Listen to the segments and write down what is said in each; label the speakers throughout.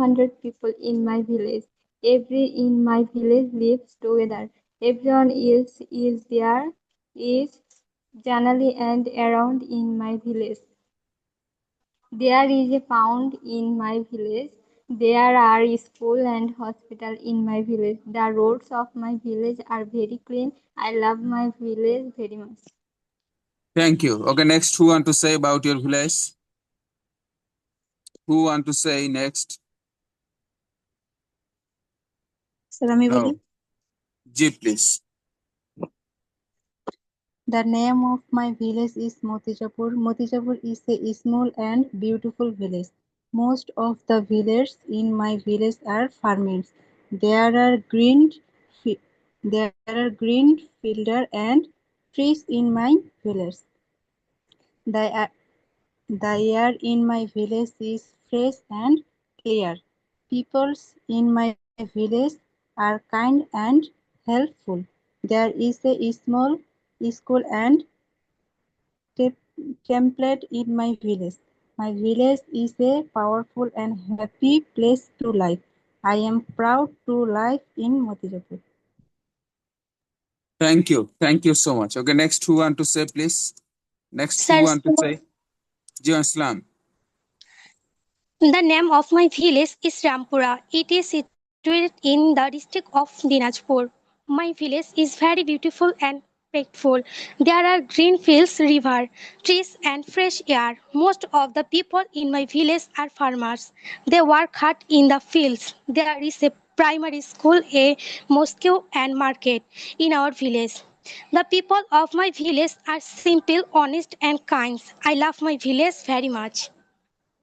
Speaker 1: 200 people in my village. Every in my village lives together. Everyone else is there, is generally and around in my village. There is a pond in my village. There are school and hospital in my village. The roads of my village are very clean. I love my village very much.
Speaker 2: Thank you. Okay, next, who want to say about your village? Who want to say next?
Speaker 3: Salami
Speaker 2: No.
Speaker 3: Boli.
Speaker 2: Ji, please.
Speaker 3: The name of my village is Motijapur. Motijapur is a small and beautiful village. Most of the villagers in my village are farmers. There are green, fields and trees in my village. The, the air in my village is fresh and clear. People in my village are kind and helpful. There is a small school and template in my village. My village is a powerful and happy place to live. I am proud to live in Motijapur.
Speaker 2: Thank you. Thank you so much. Okay, next, who want to say, please? Next, who
Speaker 4: Sir,
Speaker 2: want to say? Ji Aslam.
Speaker 4: the name of my village is Rampura. It is situated in the district of Dinajpur. My village is very beautiful and peaceful. There are green fields, river, trees, and fresh air. Most of the people in my village are farmers. They work hard in the fields. There is a primary school, a mosque, and market in our village. The people of my village are simple, honest, and kind. I love my village very much.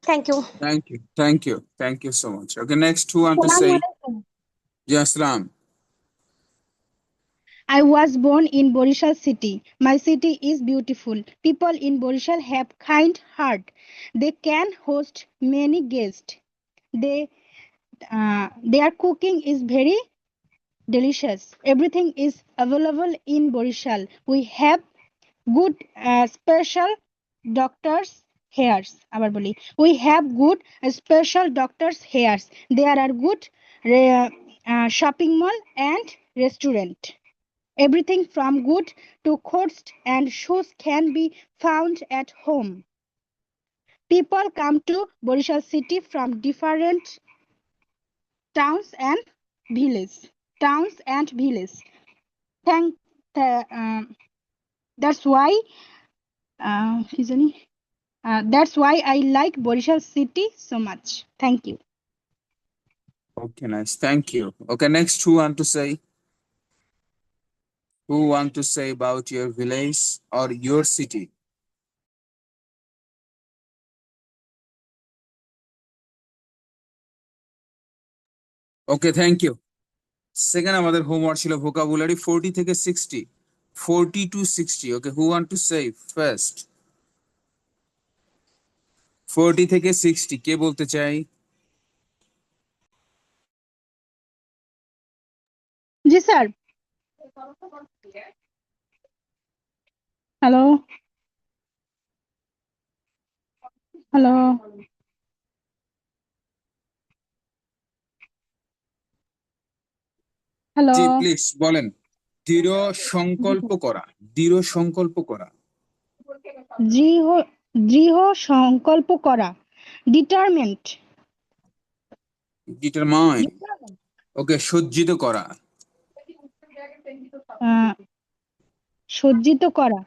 Speaker 4: Thank you.
Speaker 2: Thank you. Thank you. Thank you so much. Okay, next, who want to say? Ji Aslam.
Speaker 5: I was born in Borishal city. My city is beautiful. People in Borishal have kind heart. They can host many guests. Their cooking is very delicious. Everything is available in Borishal. We have good special doctors hairs. We have good special doctors hairs. There are good shopping mall and restaurant. Everything from good to clothes and shoes can be found at home. People come to Borishal city from different towns and villages. Thank. That's why. That's why I like Borishal city so much. Thank you.
Speaker 2: Okay, nice. Thank you. Okay, next, who want to say? Who want to say about your village or your city? Okay, thank you. Second, আমাদের homework ছিল vocabulary 40 থেকে 60. 40 to 60. Okay, who want to say first? 40 থেকে 60 কে বলতে চাই?
Speaker 5: জি sir. Hello hello hello
Speaker 2: জি please বলেন। দৃঢ় সংকল্প করা। দৃঢ় সংকল্প করা।
Speaker 5: দৃঢ় সংকল্প করা। ডিটারমেন্ট।
Speaker 2: ডিটারমাইন। ওকে, সজ্জিত করা।
Speaker 5: সজ্জিত করা।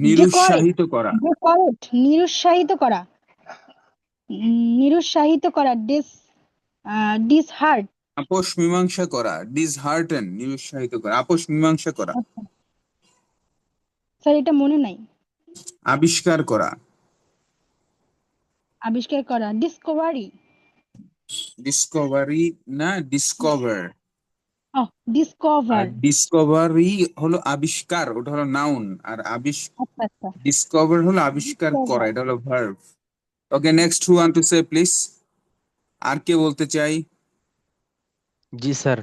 Speaker 2: নিরুৎসাহিত করা।
Speaker 5: নিরুৎসাহিত করা। নিরুৎসাহিত করা। ডিসহার্ট।
Speaker 2: আপোষ মীমাংসা করা। ডিসহার্টেন। নিরুৎসাহিত করা। আপোষ মীমাংসা করা।
Speaker 5: স্যার এটা মনে নাই।
Speaker 2: আবিষ্কার করা।
Speaker 5: আবিষ্কার করা। ডিসকভারি।
Speaker 2: ডিসকভারি না, ডিসকভার।
Speaker 5: ডিসকভার।
Speaker 2: ডিসকভারি হলো আবিষ্কার, ওটা হলো নাউন। আর ডিসকভার হলো আবিষ্কার করা, এটা হলো verb. Okay, next, who want to say please? আর কে বলতে চাই?
Speaker 6: জি স্যার,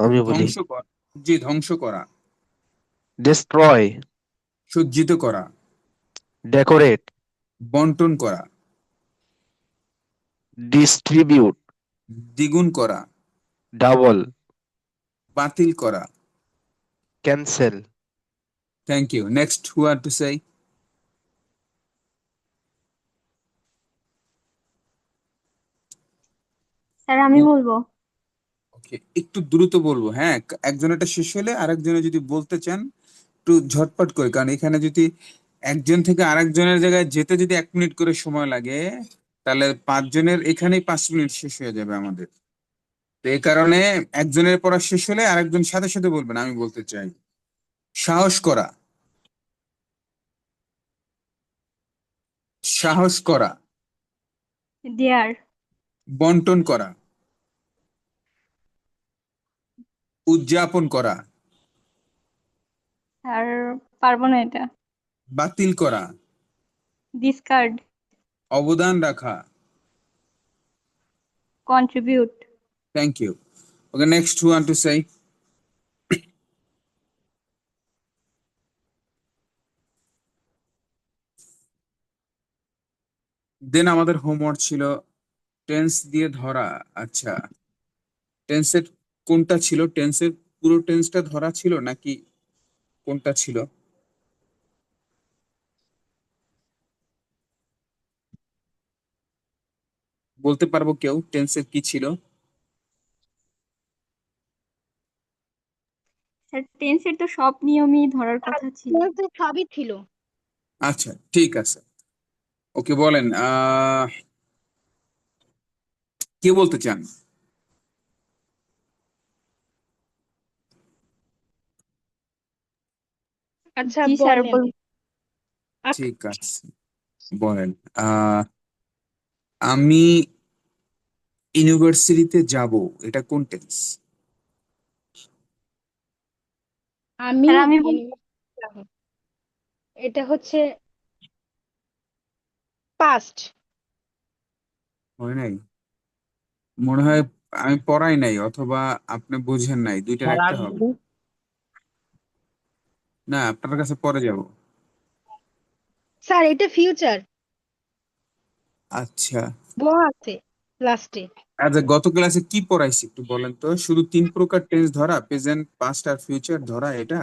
Speaker 6: আমি বলি।
Speaker 2: ধ্বংস করা। জি, ধ্বংস করা।
Speaker 6: ডিস্ট্রয়।
Speaker 2: সজ্জিত করা।
Speaker 6: ডেকোরেট।
Speaker 2: বন্টন করা।
Speaker 6: distribute,
Speaker 2: দ্বিগুণ করা,
Speaker 6: double,
Speaker 2: বাতিল করা।
Speaker 6: cancel,
Speaker 2: thank you. Next, who are to say?
Speaker 1: Sir আমি বলবো।
Speaker 2: ওকে, একটু দ্রুত বলবো, হ্যাঁ, একজনেরটা শেষ হলে আরেকজনে যদি বলতে চান একটু ঝটপট করে, কারণ এখানে যদি একজন থেকে আরেকজনের জায়গায় যেতে যদি 1 মিনিট করে সময় লাগে, তাহলে 5 জনের এখানেই 5 মিনিট শেষ হয়ে যাবে আমাদের। তো এই কারণে একজনের পড়া শেষ হলে আরেকজন সাথে সাথে বলবেন। আমি বলতে চাই, সাহস করা, সাহস করা,
Speaker 1: দেয়ার।
Speaker 2: বন্টন করা, উদযাপন করা,
Speaker 1: স্যার পারবো না এটা।
Speaker 2: বাতিল করা,
Speaker 1: ডিসকার্ড।
Speaker 2: অবদান রাখা।
Speaker 1: Contribute.
Speaker 2: Thank you. Okay, next, who want to say? Then আমাদের হোমওয়ার্ক ছিল টেন্স দিয়ে ধরা। আচ্ছা, টেন্সের কোনটা ছিল? টেন্সের পুরো টেন্সটা ধরা ছিল নাকি কোনটা ছিল? বলতে পারবো কেউ টেন্সের কি ছিল?
Speaker 1: স্যার টেন্সের তো সব নিয়মই ধরার কথা ছিল।
Speaker 5: সবই ছিল।
Speaker 2: আচ্ছা, ঠিক আছে। ওকে, বলেন, কে বলতে চান?
Speaker 5: আচ্ছা
Speaker 1: জি স্যার
Speaker 5: বলেন।
Speaker 2: ঠিক আছে, বলেন। আহ আমি ইউনিভার্সিটিতে যাব, এটা কোন টেন্স?
Speaker 5: আমি
Speaker 1: স্যার আমি
Speaker 5: ইউনিভার্সিটি যাব। এটা হচ্ছে পাস্ট।
Speaker 2: হয় নাই, মনে হয় আমি পড়াই নাই, অথবা আপনি বুঝেন নাই, দুইটার
Speaker 7: স্যার
Speaker 2: একটা
Speaker 7: আমি
Speaker 2: হবে।
Speaker 7: বলি,
Speaker 2: না, আপনার কাছে পরে যাব।
Speaker 5: স্যার এটা ফিউচার
Speaker 2: আচ্ছা,
Speaker 5: ব আছে লাস্টে।
Speaker 2: আচ্ছা, গত ক্লাসে কি পড়াইছি একটু বলেন তো? শুধু 3 প্রকার টেন্স ধরা, প্রেজেন্ট, পাস্ট আর ফিউচার ধরা, এটা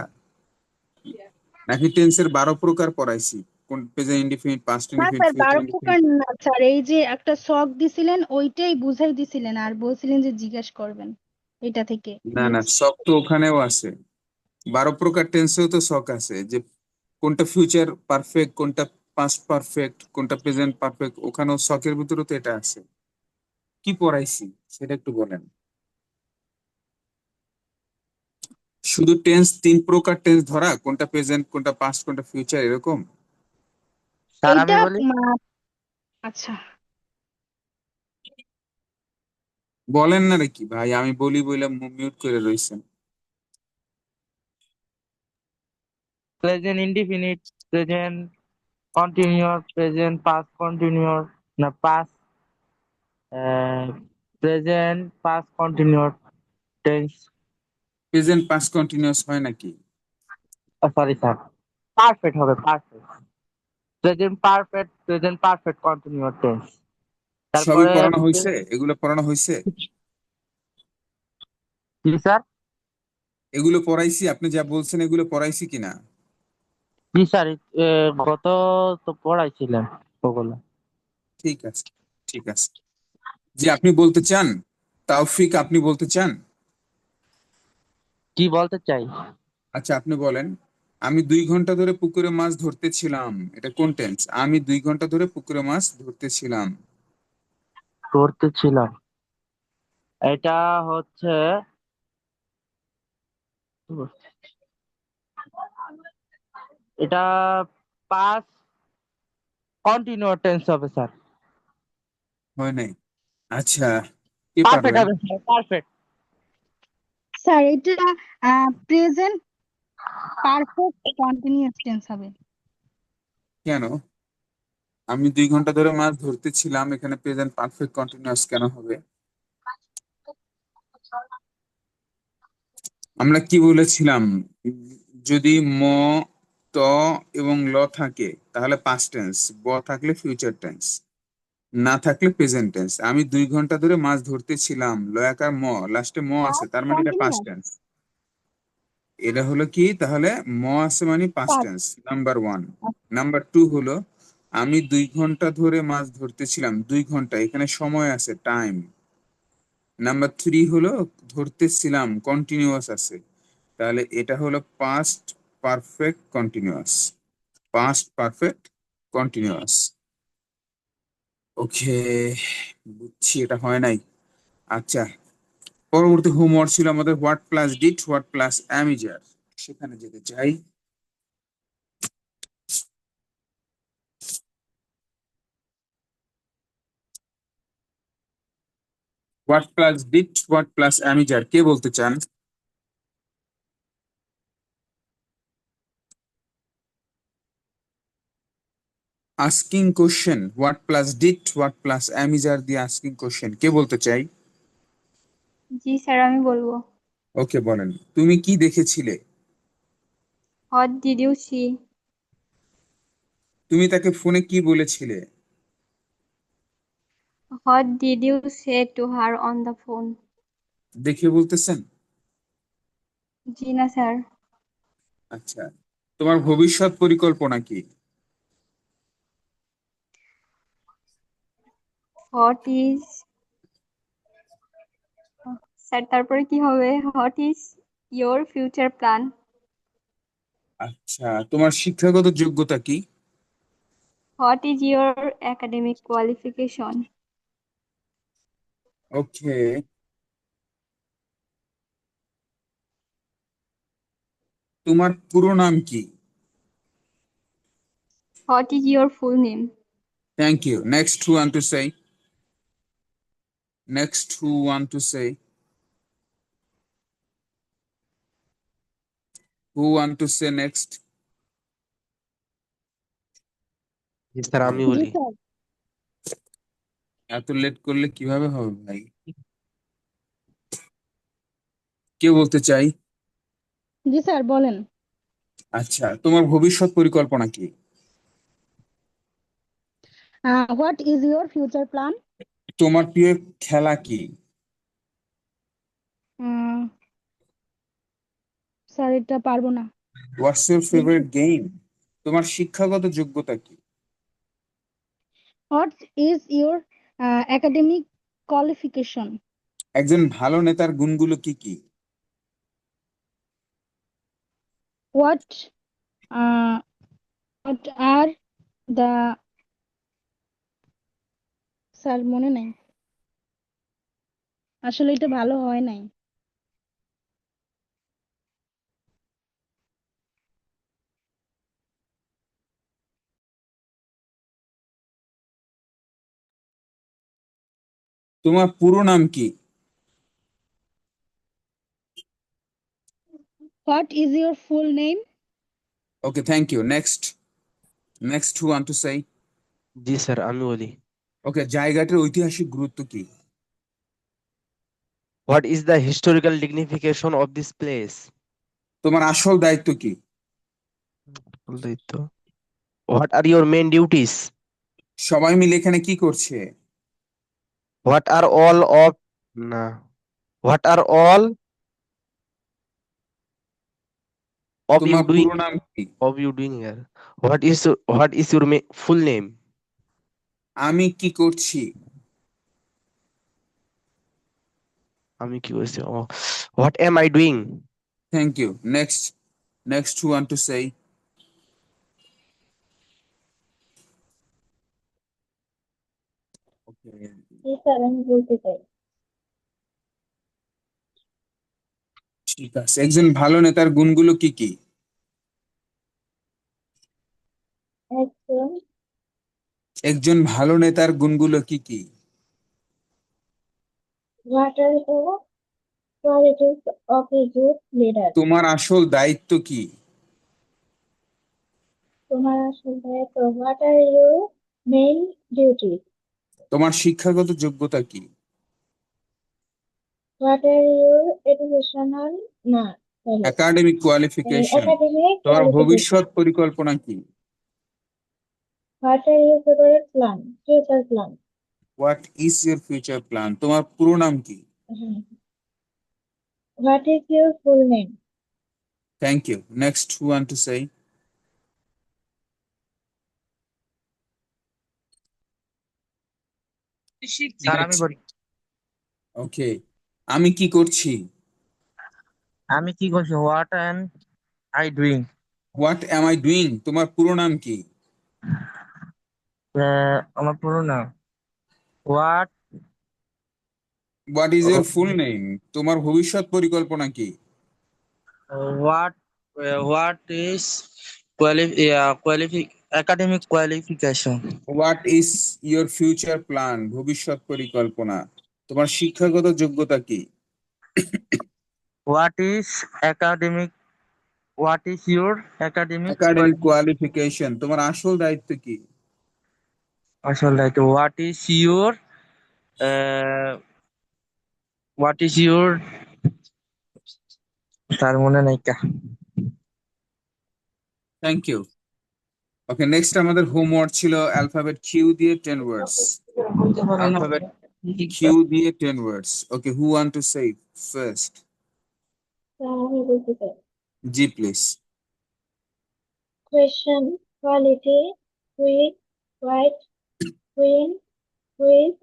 Speaker 2: নাকি টেন্সের 12 প্রকার পড়াইছি? কোন প্রেজেন্ট ইনডিফিনিট, পাস্ট
Speaker 5: না
Speaker 2: ইনডিফিনিট,
Speaker 5: স্যার
Speaker 2: ফিউচার
Speaker 5: 12 প্রকার
Speaker 2: ইনডিফিনিট?
Speaker 5: না স্যার, এই যে একটা শখ দিছিলেন ওইটাই বুঝাই দিছিলেন আর বলছিলেন যে জিজ্ঞেস করবেন এটা থেকে
Speaker 2: না না,
Speaker 5: নিয়েছি।
Speaker 2: শখ তো ওখানেও আছে। 12 প্রকার টেন্সেও তো শখ আছে, যে কোনটা ফিউচার পারফেক্ট, কোনটা পাস্ট পারফেক্ট, কোনটা প্রেজেন্ট পারফেক্ট, ওখানেও শখের ভিতরে তো এটা আছে। কি পড়াইছি সেটা একটু বলেন। শুধু টেন্স 3 প্রকার টেন্স ধরা, কোনটা প্রেজেন্ট, কোনটা পাস্ট, কোনটা ফিউচার, এরকম?
Speaker 7: স্যার আমি
Speaker 5: এইটা
Speaker 7: বলি,
Speaker 5: আচ্ছা
Speaker 2: বলেন না নাকি ভাই? আমি বলি বলে মিউট করে রইছেন।
Speaker 7: Present indefinite, present continuous, present past continuous, না past present past continuous tense.
Speaker 2: Present past continuous হয় নাকি?
Speaker 7: সরি স্যার, পারফেক্ট হবে, perfect present perfect, present perfect continuous tense.
Speaker 2: সবই
Speaker 7: তারপরে
Speaker 2: পড়ানো হয়েছে? এগুলো পড়ানো হয়েছে?
Speaker 7: কি স্যার?
Speaker 2: এগুলো পড়াইছি? আপনি যা বলছেন এগুলো পড়াইছি কিনা?
Speaker 7: জি স্যার, গত তো পড়াইছিলেন ওগুলো।
Speaker 2: ঠিক আছে, ঠিক আছে। জি, আপনি বলতে চান? তাওফিক, আপনি বলতে চান?
Speaker 7: কি বলতে চাই?
Speaker 2: আচ্ছা, আপনি বলেন। আমি 2 ঘন্টা ধরে পুকুরে মাছ ধরতেছিলাম, এটা কোন টেন্স? আমি 2 ঘন্টা ধরে পুকুরে মাছ ধরতেছিলাম।
Speaker 7: করতেছিলাম, এটা হচ্ছে এটা পাস কন্টিনিউয়াস টেন্স হবে স্যার।
Speaker 2: হয় নাই? আচ্ছা, কে
Speaker 7: পারফেক্ট
Speaker 2: পারবেন?
Speaker 7: হবে স্যার, পারফেক্ট।
Speaker 5: স্যার এটা প্রেজেন্ট পারফেক্ট কন্টিনিউয়াস টেন্স হবে।
Speaker 2: কেন? আমি 2 ঘন্টা ধরে মাছ ধরতেছিলাম, এখানে প্রেজেন্ট পারফেক্ট কন্টিনিউয়াস কেন হবে? আমরা কি বলেছিলাম? যদি ম, ত এবং ল থাকে তাহলে পাস্ট টেন্স, ব থাকলে ফিউচার টেন্স। না থাকলে প্রেজেন্ট টেন্স। আমি 2 ঘন্টা ধরে মাছ ধরতেছিলাম, লয়াকার ম, লাস্টে ম আছে, তার মানে এটা পাস্ট টেন্স। এটা হলো কি তাহলে, ম আছে মানে past
Speaker 5: Past.
Speaker 2: Tense, number 1। Number 2 হলো আমি 2 ঘন্টা ধরে মাছ ধরতেছিলাম, 2 ঘন্টা এখানে সময় আছে, টাইম। নাম্বার 3 হলো ধরতেছিলাম, কন্টিনিউয়াস আছে, তাহলে এটা হলো past perfect continuous, past perfect continuous. Okay, বুঝছি এটা হয় নাই। আচ্ছা, পরবর্তী হোমওয়ার্ক ছিল আমাদের what plus did, what plus am is are, সেখানে যেতে চাই। What plus did, what plus am is are, কে বলতে চান? Asking question, what plus did, what plus am is are দিয়ে আস্কিং কোশ্চেন, কে বলতে চাই?
Speaker 1: জি স্যার, আমি বলবো।
Speaker 2: ওকে, বলেন, তুমি কি দেখেছিলে?
Speaker 1: What did you see?
Speaker 2: তুমি তাকে ফোনে কি বলেছিলে?
Speaker 1: What did you say to her on the phone?
Speaker 2: দেখে বলতেছেন?
Speaker 1: জি না স্যার।
Speaker 2: আচ্ছা, তোমার ভবিষ্যৎ পরিকল্পনা কি?
Speaker 1: হোয়াট ইজ, স্যার তারপরে কি হবে? What is your future plan?
Speaker 2: আচ্ছা, তোমার শিক্ষাগত যোগ্যতা কি?
Speaker 1: What is your academic qualification?
Speaker 2: Okay, তোমার পুরো নাম কি?
Speaker 1: What is your full name?
Speaker 2: Thank you. Next, who want to say? Next, who want to say? Who want to say next?
Speaker 6: জি স্যার আমি
Speaker 5: জি
Speaker 6: বলি।
Speaker 5: স্যার।
Speaker 2: এত লেট করলে কিভাবে হবে ভাই? কে বলতে চাই?
Speaker 5: জি স্যার বলেন।
Speaker 2: আচ্ছা, তোমার ভবিষ্যৎ পরিকল্পনা কি?
Speaker 5: What is your future plan?
Speaker 2: তোমার প্রিয় খেলা কি?
Speaker 5: স্যার এটা পারবো না।
Speaker 2: What's your favourite game? তোমার শিক্ষাগত যোগ্যতা কি?
Speaker 5: What is your academic qualification?
Speaker 2: একজন ভালো নেতার গুণগুলো কি কি?
Speaker 5: What what are the, sir মনে নাই, আসলে এটা ভালো হয় নাই।
Speaker 2: তোমার পুরো নাম কি?
Speaker 5: What is your full name?
Speaker 2: Okay, thank you. Next, next, who want to say?
Speaker 6: জি স্যার আমি বলি।
Speaker 2: ওকে, জায়গাটার ঐতিহাসিক গুরুত্ব কি?
Speaker 6: What is the historical dignification of this place?
Speaker 2: তোমার আসল দায়িত্ব কি?
Speaker 6: তো what are your main duties?
Speaker 2: সবাই মিলে এখানে কি করছে?
Speaker 6: হোয়াট আর অল অফ, না, what are all of you
Speaker 2: তোমার
Speaker 6: ডুইং,
Speaker 2: পুরো নাম কি?
Speaker 6: Of you doing here? What is your full name?
Speaker 2: আমি কি করছি?
Speaker 6: আমি কি বলছি? What am I doing?
Speaker 2: Thank you. Next, next, who want to say? Okay,
Speaker 1: sir আমি বলতে চাই।
Speaker 2: ঠিক আছে। একজন ভালো নেতার গুণগুলো কি কি?
Speaker 1: একজন
Speaker 2: একজন ভালো নেতার গুণগুলো কি কি?
Speaker 1: What are the qualities of a good leader?
Speaker 2: তোমার আসল দায়িত্ব কি?
Speaker 1: তোমার আসল দায়িত্ব, What are your main duties?
Speaker 2: তোমার শিক্ষাগত যোগ্যতা কি?
Speaker 1: What are your educational, না sorry,
Speaker 2: একাডেমিক কোয়ালিফিকেশন।
Speaker 1: academic
Speaker 2: তোমার
Speaker 1: qualification?
Speaker 2: ভবিষ্যৎ পরিকল্পনা কি?
Speaker 1: What are your favorite plan, future plan?
Speaker 2: What is your future plan? তোমার পুরো নাম কি?
Speaker 8: What is your full name?
Speaker 2: Thank you. Next who want to say?
Speaker 7: Sir আমি বলি।
Speaker 2: ওকে, আমি কি করছি?
Speaker 7: আমি কি করছি? What am I doing?
Speaker 2: What am I doing, তোমার পুরো নাম কি?
Speaker 7: আমার পুরো নাম what
Speaker 2: what is your full name? তোমার ভবিষ্যৎ পরিকল্পনা কি?
Speaker 7: What what is academic qualification?
Speaker 2: What is your future plan? ভবিষ্যৎ পরিকল্পনা। তোমার শিক্ষাগত যোগ্যতা কি?
Speaker 7: What is academic what is your academic
Speaker 2: academic qualification. তোমার আসল দায়িত্ব কি?
Speaker 7: আসল দায়িত্ব হোয়াট ইজ ইউর তার মনে নাই কা।
Speaker 2: Thank you. ওকে, নেক্সট আমাদের হোমওয়ার্ক ছিল অ্যালফাবেট কিউ দিয়ে 10 ওয়ার্ডস। অ্যালফাবেট কিউ দিয়ে 10 words. Okay, who want to say first?
Speaker 8: আমি বলতে চাই।
Speaker 2: জি please.
Speaker 8: Question, quality, quick, white, queen, with,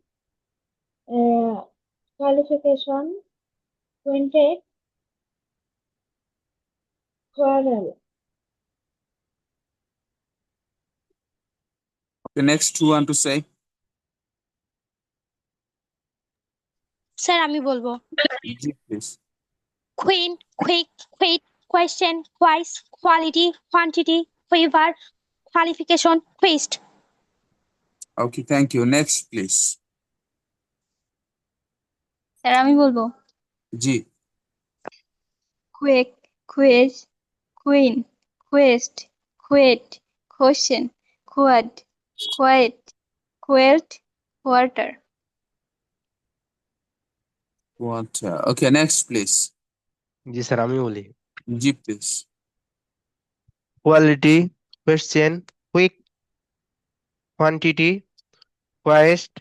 Speaker 8: qualification, quintet, quarrel.
Speaker 2: Okay, next who want to say?
Speaker 4: Sir আমি বলবো।
Speaker 2: জি please.
Speaker 4: Queen, quick, quit, question, twice, quality, quantity, favor, qualification, quest.
Speaker 2: Okay, thank you. Next please.
Speaker 1: Sir আমি বলবো।
Speaker 2: জি।
Speaker 1: Quake, quiz, queen, quest, quiet, question, quad, quiet, quilt, quarter.
Speaker 2: আচ্ছা, okay, next please.
Speaker 6: জি sir আমি বলি।
Speaker 2: জি please.
Speaker 6: Quality, question, quick, quantity, quest,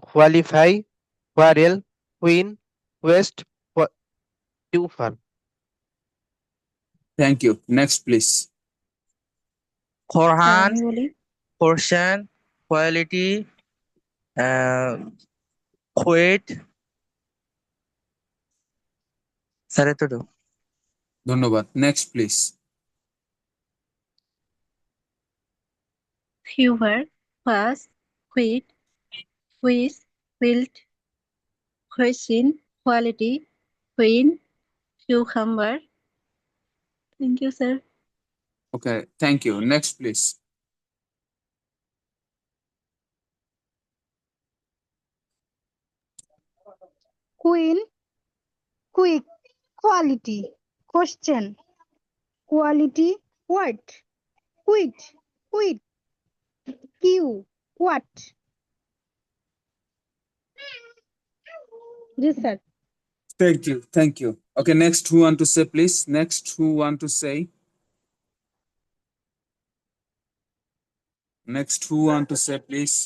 Speaker 6: qualify, quarrel, queen, quest, টিউফার।
Speaker 2: Thank you. Next please.
Speaker 7: Farhan,
Speaker 3: আমি বলি।
Speaker 7: Question, quality, quiet. স্যার এতটুকু।
Speaker 2: ধন্যবাদ। Next please.
Speaker 3: Fever, fast, quit, quiz, wilt, question, quality, queen, cucumber. Thank you, sir.
Speaker 2: Okay, thank you. Next please.
Speaker 5: Queen, quick, quality, question, quality, what, quit, quit, Q, what? Yes, sir.
Speaker 2: Thank you. Thank you. Okay, next who want to say, please? Next who want to say? Next who want to say, please?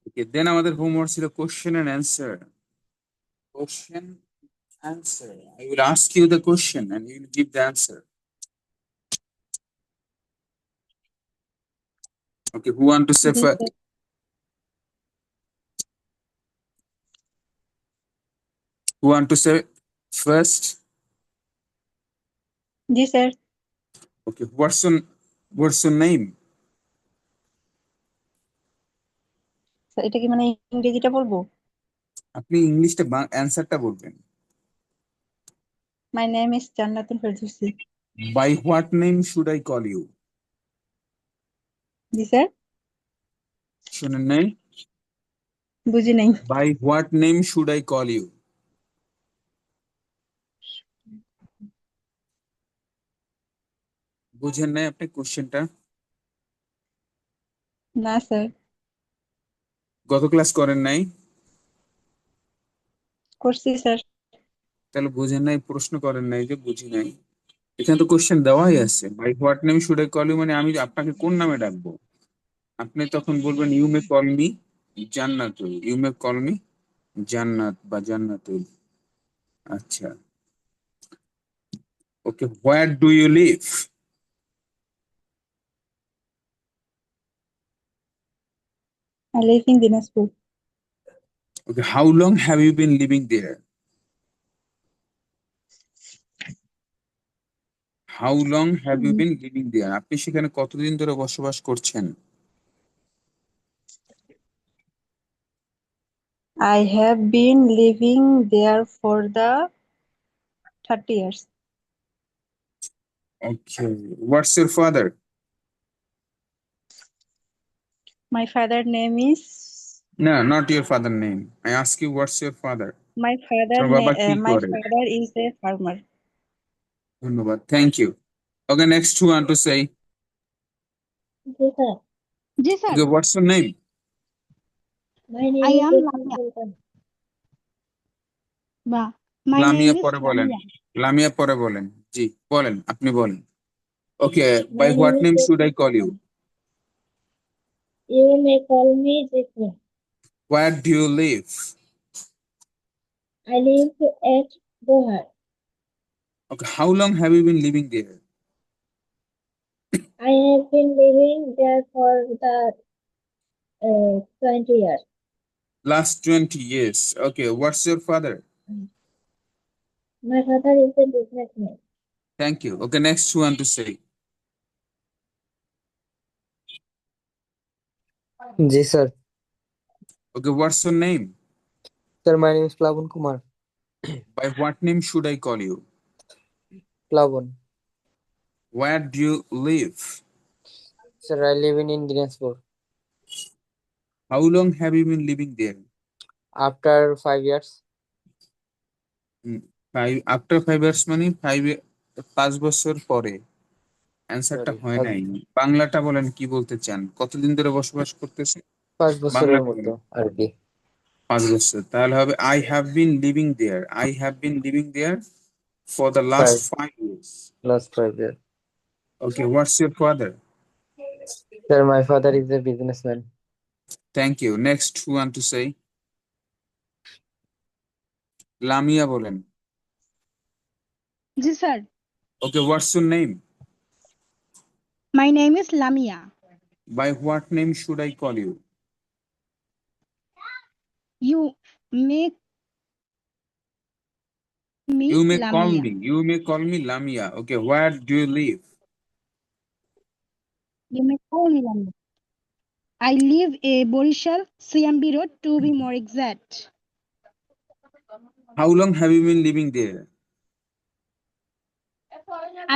Speaker 2: Okay, then আমাদের homework ছিল question and answer. Question, answer. I will ask you the question and you will give the answer. Okay, who want to say
Speaker 3: Yes,
Speaker 2: first?
Speaker 3: sir.
Speaker 2: Who want to say first?
Speaker 3: Yes, sir.
Speaker 2: Okay, what's your name?
Speaker 3: Sir এটা কি মানে ইংরেজিটা বলবো?
Speaker 2: আপনি ইংলিশটা অ্যানসারটা বলবেন।
Speaker 3: My name is Jannatun Firdausi.
Speaker 2: By what name should I call you?
Speaker 3: G sir,
Speaker 2: শুনেন নাই?
Speaker 3: বুঝি নাই।
Speaker 2: By what name should I call you? বুঝেন নাই আপনি কোশ্চেনটা?
Speaker 3: না স্যার,
Speaker 2: গত ক্লাস করেন নাই?
Speaker 3: করছি স্যার।
Speaker 2: তাহলে বুঝেন নাই, প্রশ্ন করেন নাই যে বুঝি নাই। এখানে তো কোশ্চেন দেওয়াই আছে, by what name should I call you, মানে আমি আপনাকে কোন নামে ডাকবো। আপনি তখন বলবেন you may call me Jannatul, you may call me Jannat বা জান্নাতুল। আচ্ছা, okay, where do you live?
Speaker 3: I live in Dinajpur.
Speaker 2: Okay, how long have you been living there? How long have you been living there, আপনি সেখানে কতদিন ধরে বসবাস করছেন?
Speaker 3: I have been living there for the 30 years.
Speaker 2: Okay, what's your father?
Speaker 3: My father name is
Speaker 2: না, not your father name, I ask you what's your father. তোমার বাবা কি
Speaker 3: my
Speaker 2: করে?
Speaker 3: father is a farmer.
Speaker 2: ধন্যবাদ, thank you. Okay, next who want to say?
Speaker 8: Yes, sir.
Speaker 5: জি sir,
Speaker 2: okay, what's your name?
Speaker 8: My name
Speaker 5: I
Speaker 8: is
Speaker 5: am
Speaker 8: Islam
Speaker 5: Lamia.
Speaker 8: Sultan.
Speaker 5: বা my
Speaker 2: Lamia
Speaker 5: name is
Speaker 2: পরে বলেন,
Speaker 5: Lamia.
Speaker 2: Lamia পরে বলেন। জি বলেন, আপনি বলেন। Okay, by
Speaker 8: My
Speaker 2: what
Speaker 8: name
Speaker 2: name
Speaker 8: is
Speaker 2: should I
Speaker 8: Islam
Speaker 2: call you?
Speaker 8: Sultan. You may call me Jeffrey.
Speaker 2: Where do you live?
Speaker 8: I live at Doha.
Speaker 2: Okay, how long have you been living there?
Speaker 8: I have been living there for the 20 years.
Speaker 2: Last 20 years. Okay, what's your father?
Speaker 8: My father is a businessman.
Speaker 2: Thank you. Okay, next one to say.
Speaker 9: जी sir.
Speaker 2: Okay, what's your name?
Speaker 9: Sir my name is Plavon Kumar.
Speaker 2: By what name should I call you?
Speaker 9: Plavon.
Speaker 2: Where do you live?
Speaker 9: Sir, I live in Dinajpur.
Speaker 2: How long have you been living there?
Speaker 9: After 5 years.
Speaker 2: After 5 years মানে 5 বছর পরে। অ্যান্সারটা
Speaker 9: Sorry,
Speaker 2: হয় নাই। বাংলাটা বলেন, কি বলতে চান? কতদিন ধরে বসবাস করতেছেন?
Speaker 9: 5 বছরের
Speaker 2: বাংলাটা
Speaker 9: মতো
Speaker 2: বলেন।
Speaker 9: আর কি।
Speaker 2: 5 বছর, তাহলে হবে I have been living there. I have been living there for the last 5 years.
Speaker 9: Last 5 years.
Speaker 2: Okay, what's your father?
Speaker 9: Sir, my father is a businessman.
Speaker 2: Thank you. Next, who want to say? Lamia বলেন।
Speaker 5: জি sir,
Speaker 2: Okay, what's your name?
Speaker 5: my name is Lamia.
Speaker 2: By what name should I call you?
Speaker 5: You may me
Speaker 2: You may call
Speaker 5: Lamia.
Speaker 2: me. You may call me Lamia. Okay, where do you live?
Speaker 5: You may call me Lamia. I live a Borishal, CMB Road to be more exact.
Speaker 2: How long have you been living there?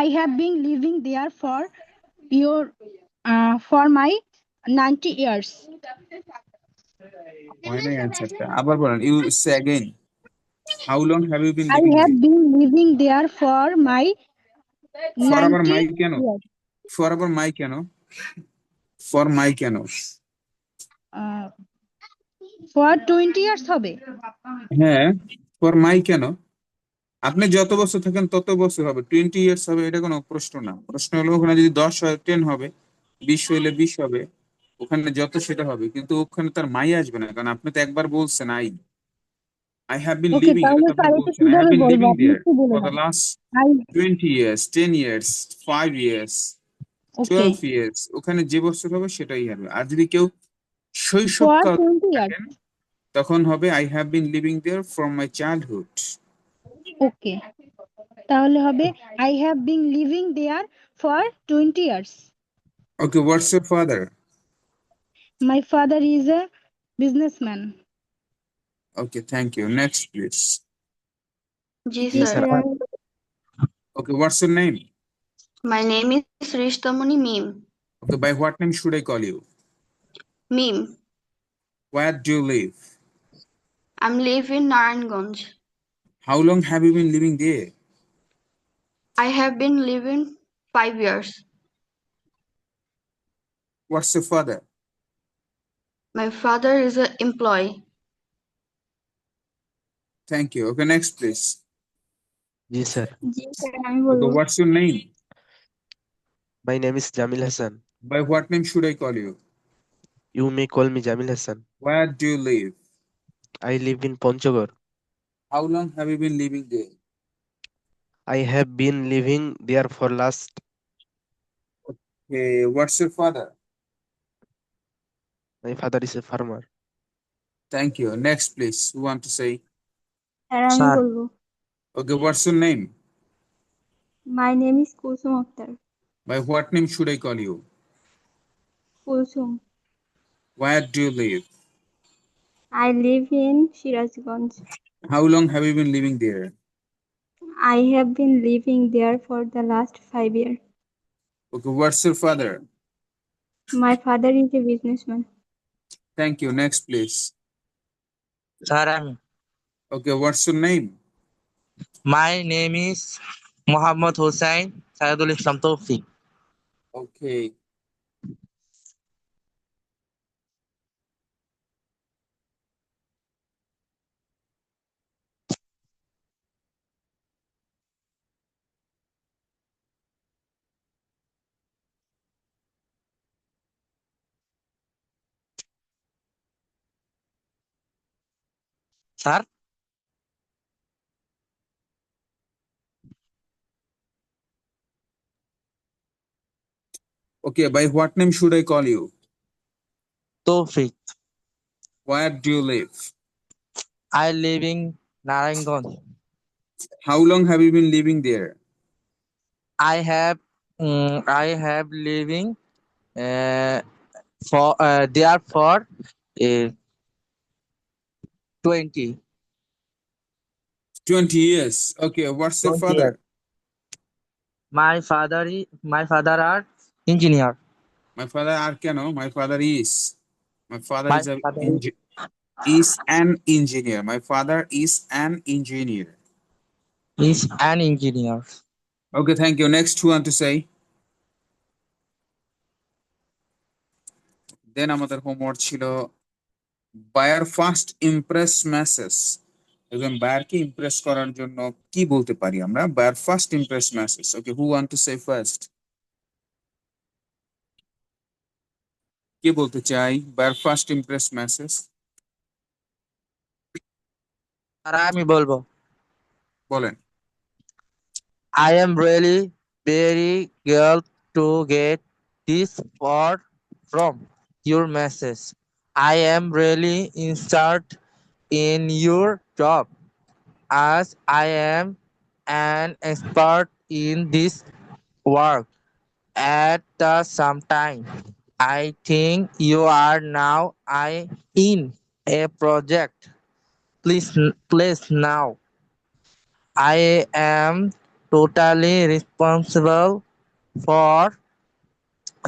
Speaker 5: I have been living there for my 90 years.
Speaker 2: হয় নাই অ্যান্সারটা, আবার বলেন। You say again. How long have you been
Speaker 5: I
Speaker 2: living
Speaker 5: have
Speaker 2: there?
Speaker 5: been living there for my
Speaker 2: For আবার
Speaker 5: 90
Speaker 2: মাই কেন?
Speaker 5: years.
Speaker 2: For আবার মাই কেন? For মাই কেন?
Speaker 5: For 20 years হবে।
Speaker 2: হ্যাঁ, for মাই কেন? আপনি যত বছর থাকেন তত বছর হবে, 20 ইয়ার্স হবে, এটা কোনো প্রশ্ন না। প্রশ্ন হলো ওখানে যদি 10 হয় 10 হবে, 20 হইলে 20 হবে, ওখানে যত সেটা হবে, কিন্তু ওখানে তার মাই আসবে না, কারণ আপনি তো একবার বলছেন I have bin
Speaker 5: okay,
Speaker 2: living, এটা
Speaker 5: তাহলে
Speaker 2: তো আপনি
Speaker 5: স্যার এটা
Speaker 2: বলছেন আই হ্যাভ
Speaker 5: কিভাবে
Speaker 2: বিন
Speaker 5: বলবো
Speaker 2: লিভিং
Speaker 5: আপনি
Speaker 2: দেয়ার
Speaker 5: একটু বলে
Speaker 2: ফর দ্য
Speaker 5: দেন।
Speaker 2: Last
Speaker 5: I
Speaker 2: 20 years, 10 years, 5 years,
Speaker 5: okay
Speaker 2: 12 years, ওখানে যে বছর হবে সেটাই হবে। আর যদি কেউ
Speaker 5: ফর
Speaker 2: শৈশবকাল
Speaker 5: 20 ইয়ার্স।
Speaker 2: থাকেন তখন হবে I have been living there from my childhood.
Speaker 5: Okay, তাহলে হবে I have been living there for 20 years.
Speaker 2: Okay, what's your father?
Speaker 5: My father is a businessman.
Speaker 2: Okay, thank you. Next please.
Speaker 10: जी
Speaker 9: जी
Speaker 10: sir.
Speaker 9: Sir.
Speaker 2: Okay, what's your name?
Speaker 10: My name is Rishtamuni Meme.
Speaker 2: Okay, by what name should I call you?
Speaker 10: Meme.
Speaker 2: Where do you live?
Speaker 10: I'm live in Naranganj.
Speaker 2: How long have you been living there?
Speaker 10: I have been living 5 years.
Speaker 2: What's your father?
Speaker 10: My father is an employee.
Speaker 2: Thank you. Okay, next please.
Speaker 6: G sir.
Speaker 1: G sir আমি
Speaker 2: Okay,
Speaker 1: বলবো।
Speaker 2: what's your name?
Speaker 6: My name is Jamil Hassan.
Speaker 2: By what name should I call you?
Speaker 6: You may call me Jamil Hassan.
Speaker 2: Where do you live?
Speaker 6: I live in Ponchagor.
Speaker 2: How long have you been living there?
Speaker 6: I have been living there for last.
Speaker 2: Okay, what's your father?
Speaker 6: My father is a farmer.
Speaker 2: Thank you. Next, please. Who want to say?
Speaker 1: Sir আমি
Speaker 7: sir
Speaker 1: বলবো।
Speaker 2: Okay, what's your name?
Speaker 1: My name is Kulsum Akter.
Speaker 2: By what name should I call you?
Speaker 1: Kulsum.
Speaker 2: Where do you live?
Speaker 1: I live in Sirajganj.
Speaker 2: How long have you been living there?
Speaker 1: I have been living there for the last 5 years.
Speaker 2: Okay, what's your father?
Speaker 1: My father is a businessman.
Speaker 2: Thank you. Next, please.
Speaker 7: Sir আমি
Speaker 2: Okay, what's your name?
Speaker 7: My name is Mohammad Hossain Saidul Islam Tawfiq.
Speaker 2: Okay.
Speaker 7: Sir
Speaker 2: Okay, by what name should I call you?
Speaker 7: তৌফিক।
Speaker 2: Where do you live?
Speaker 7: I live in Narayanganj.
Speaker 2: How long have you been living there?
Speaker 7: I have living uh, for there for 20
Speaker 2: 20 years. Okay, what's your
Speaker 7: 20
Speaker 2: father?
Speaker 7: years. My father are engineer.
Speaker 2: My father are keno. My father is. My father
Speaker 7: My
Speaker 2: is a
Speaker 7: father
Speaker 2: is an engineer. My father is an engineer.
Speaker 7: is an engineer.
Speaker 2: Okay, thank you. Next, who want to say? Then আমাদের homework ছিল buyer first impress message. একজন বায়ারকে Impress করার জন্য কি বলতে পারি আমরা? Buyer first impress message. Okay, who want to say first? কে বলতে চাই বায়ার ফার্স্ট ইমপ্রেস মেসেজ?
Speaker 7: আর আমি বলবো
Speaker 2: বলেন।
Speaker 7: I am really very glad to get this far from your message. I am really interested in your job as I am an expert in this work. At the same time, I think you are now in a project. Please now. I am totally responsible for